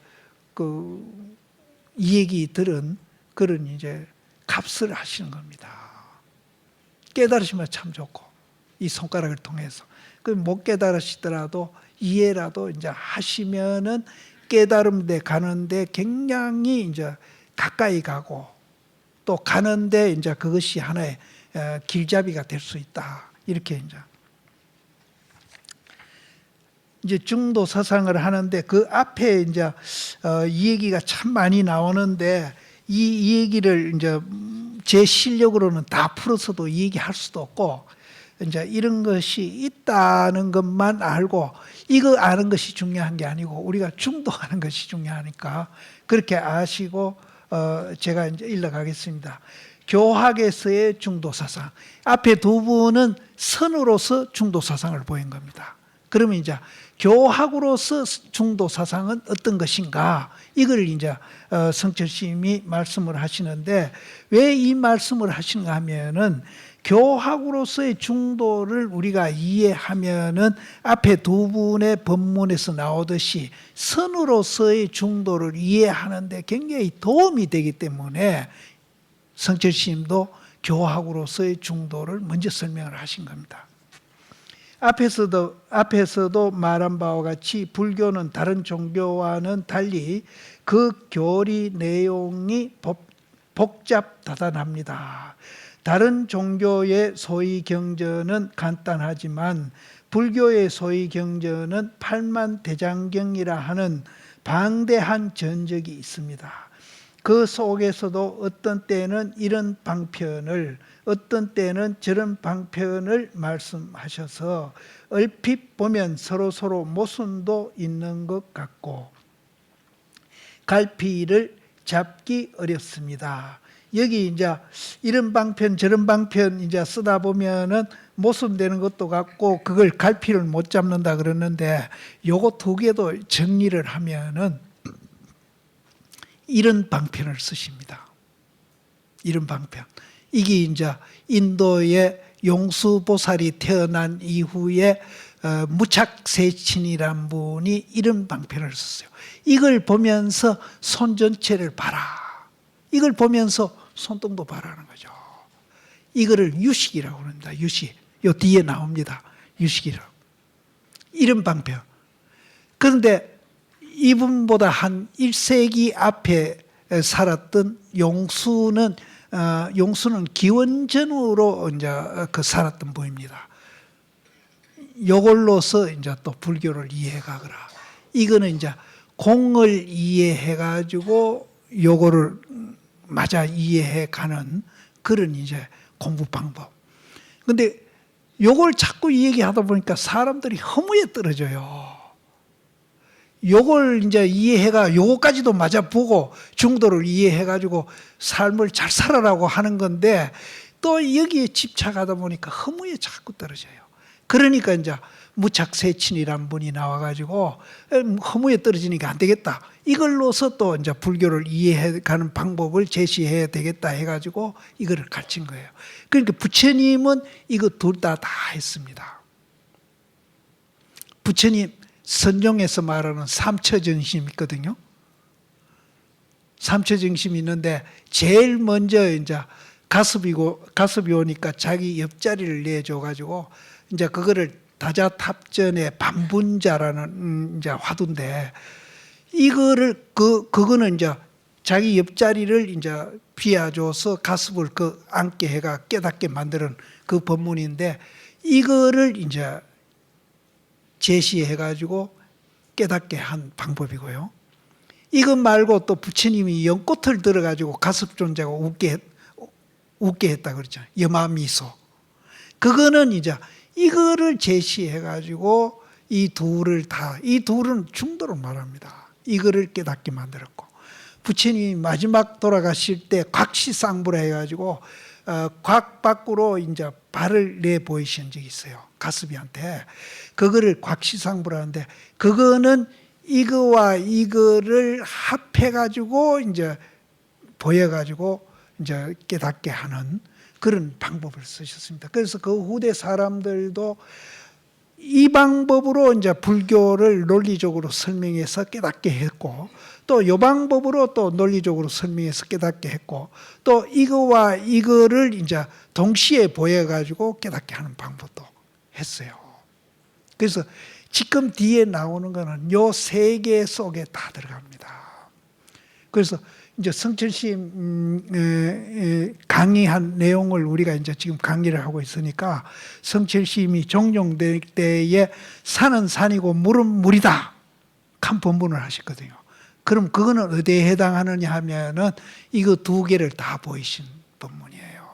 이 얘기 들은 그런 이제 값을 하시는 겁니다. 깨달으시면 참 좋고 이 손가락을 통해서 못 깨달으시더라도 이해라도 이제 하시면은 깨달음 데 가는데 굉장히 이제 가까이 가고 또 가는데 이제 그것이 하나의 길잡이가 될 수 있다. 이렇게 이제 중도 사상을 하는데 그 앞에 이제 이 얘기가 참 많이 나오는데 이 얘기를 이제 제 실력으로는 다 풀어서도 이 얘기할 수도 없고 이제 이런 것이 있다는 것만 알고 이거 아는 것이 중요한 게 아니고 우리가 중도하는 것이 중요하니까 그렇게 아시고 제가 이제 일러가겠습니다. 교학에서의 중도 사상. 앞에 두 분은 선으로서 중도 사상을 보인 겁니다. 그러면 이제 교학으로서 중도 사상은 어떤 것인가? 이걸 이제 성철 스님이 말씀을 하시는데 왜 이 말씀을 하시는가 하면은 교학으로서의 중도를 우리가 이해하면은 앞에 두 분의 법문에서 나오듯이 선으로서의 중도를 이해하는데 굉장히 도움이 되기 때문에 성철 스님도 교학으로서의 중도를 먼저 설명을 하신 겁니다. 앞에서도 말한 바와 같이 불교는 다른 종교와는 달리 그 교리 내용이 복잡다단합니다. 다른 종교의 소위 경전은 간단하지만 불교의 소위 경전은 팔만대장경이라 하는 방대한 전적이 있습니다. 그 속에서도 어떤 때는 이런 방편을 어떤 때는 저런 방편을 말씀하셔서 얼핏 보면 서로 모순도 있는 것 같고 갈피를 잡기 어렵습니다. 여기 이제 이런 방편 저런 방편 이제 쓰다 보면은 모순되는 것도 같고 그걸 갈피를 못 잡는다 그러는데 요거 두 개도 정리를 하면은 이런 방편을 쓰십니다. 이런 방편. 이게 이제 인도의 용수보살이 태어난 이후에 무착세친이란 분이 이런 방편을 썼어요. 이걸 보면서 손 전체를 봐라. 이걸 보면서 손등도 봐라는 거죠. 이거를 유식이라고 합니다. 유식. 요 뒤에 나옵니다. 유식이라고. 이런 방편. 그런데 이분보다 한 1세기 앞에 살았던 용수는 기원전으로 이제 그 살았던 분입니다. 요걸로서 이제 또 불교를 이해해 가거라. 이거는 이제 공을 이해해 가지고 요거를 맞아 이해해 가는 그런 이제 공부 방법. 근데 요걸 자꾸 얘기하다 보니까 사람들이 허무에 떨어져요. 요걸 이제 이해해가 요거까지도 맞아 보고 중도를 이해해 가지고 삶을 잘 살아라고 하는 건데 또 여기에 집착하다 보니까 허무에 자꾸 떨어져요. 그러니까 이제 무착세친이란 분이 나와가지고 허무에 떨어지니까 안 되겠다. 이걸로서 또 이제 불교를 이해해가는 방법을 제시해야 되겠다 해가지고 이거를 가르친 거예요. 그러니까 부처님은 이거 둘 다 했습니다. 부처님 선종에서 말하는 삼처정심이 있거든요. 삼처정심이 있는데 제일 먼저 이제 가습이 오니까 자기 옆자리를 내줘가지고 이제 그거를 다자탑전의 반분자라는 이제 화두인데 이거를 그거는 이제 자기 옆자리를 이제 비워줘서 가습을 앉게 해가 깨닫게 만드는 그 법문인데 이거를 이제 제시해가지고 깨닫게 한 방법이고요. 이것 말고 또 부처님이 연꽃을 들어가지고 가습존재가 웃게 했다 그러죠. 여마미소. 그거는 이제 이거를 제시해가지고 이 둘은 중도로 말합니다. 이거를 깨닫게 만들었고 부처님이 마지막 돌아가실 때 곽시상부라 해가지고 곽 밖으로 이제 발을 내 보이신 적이 있어요. 가습이한테. 그거를 곽시상부라 하는데 그거는 이거와 이거를 합해가지고 이제 보여가지고 이제 깨닫게 하는 그런 방법을 쓰셨습니다. 그래서 그 후대 사람들도 이 방법으로 이제 불교를 논리적으로 설명해서 깨닫게 했고 또 이 방법으로 또 논리적으로 설명해서 깨닫게 했고 또 이거와 이거를 이제 동시에 보여가지고 깨닫게 하는 방법도 했어요. 그래서 지금 뒤에 나오는 거는 요 세 개 속에 다 들어갑니다. 그래서 이제 성철심 강의한 내용을 우리가 이제 지금 강의를 하고 있으니까 성철심이 종종될 때에 산은 산이고 물은 물이다 한 본문을 하셨거든요. 그럼 그거는 어디에 해당하느냐 하면은 이거 두 개를 다 보이신 본문이에요.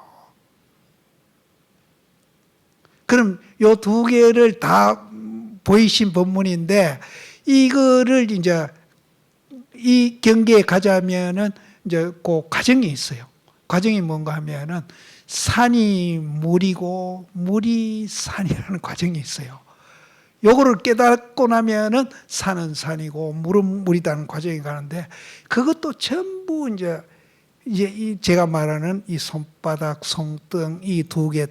그럼 요 두 개를 다 보이신 본문인데 이거를 이제 이 경계에 가자면은 이제 그 과정이 있어요. 과정이 뭔가 하면은 산이 물이고 물이 산이라는 과정이 있어요. 요거를 깨닫고 나면은 산은 산이고 물은 물이라는 과정이 가는데 그것도 전부 이제 제가 말하는 이 손바닥, 손등 이 두 개 다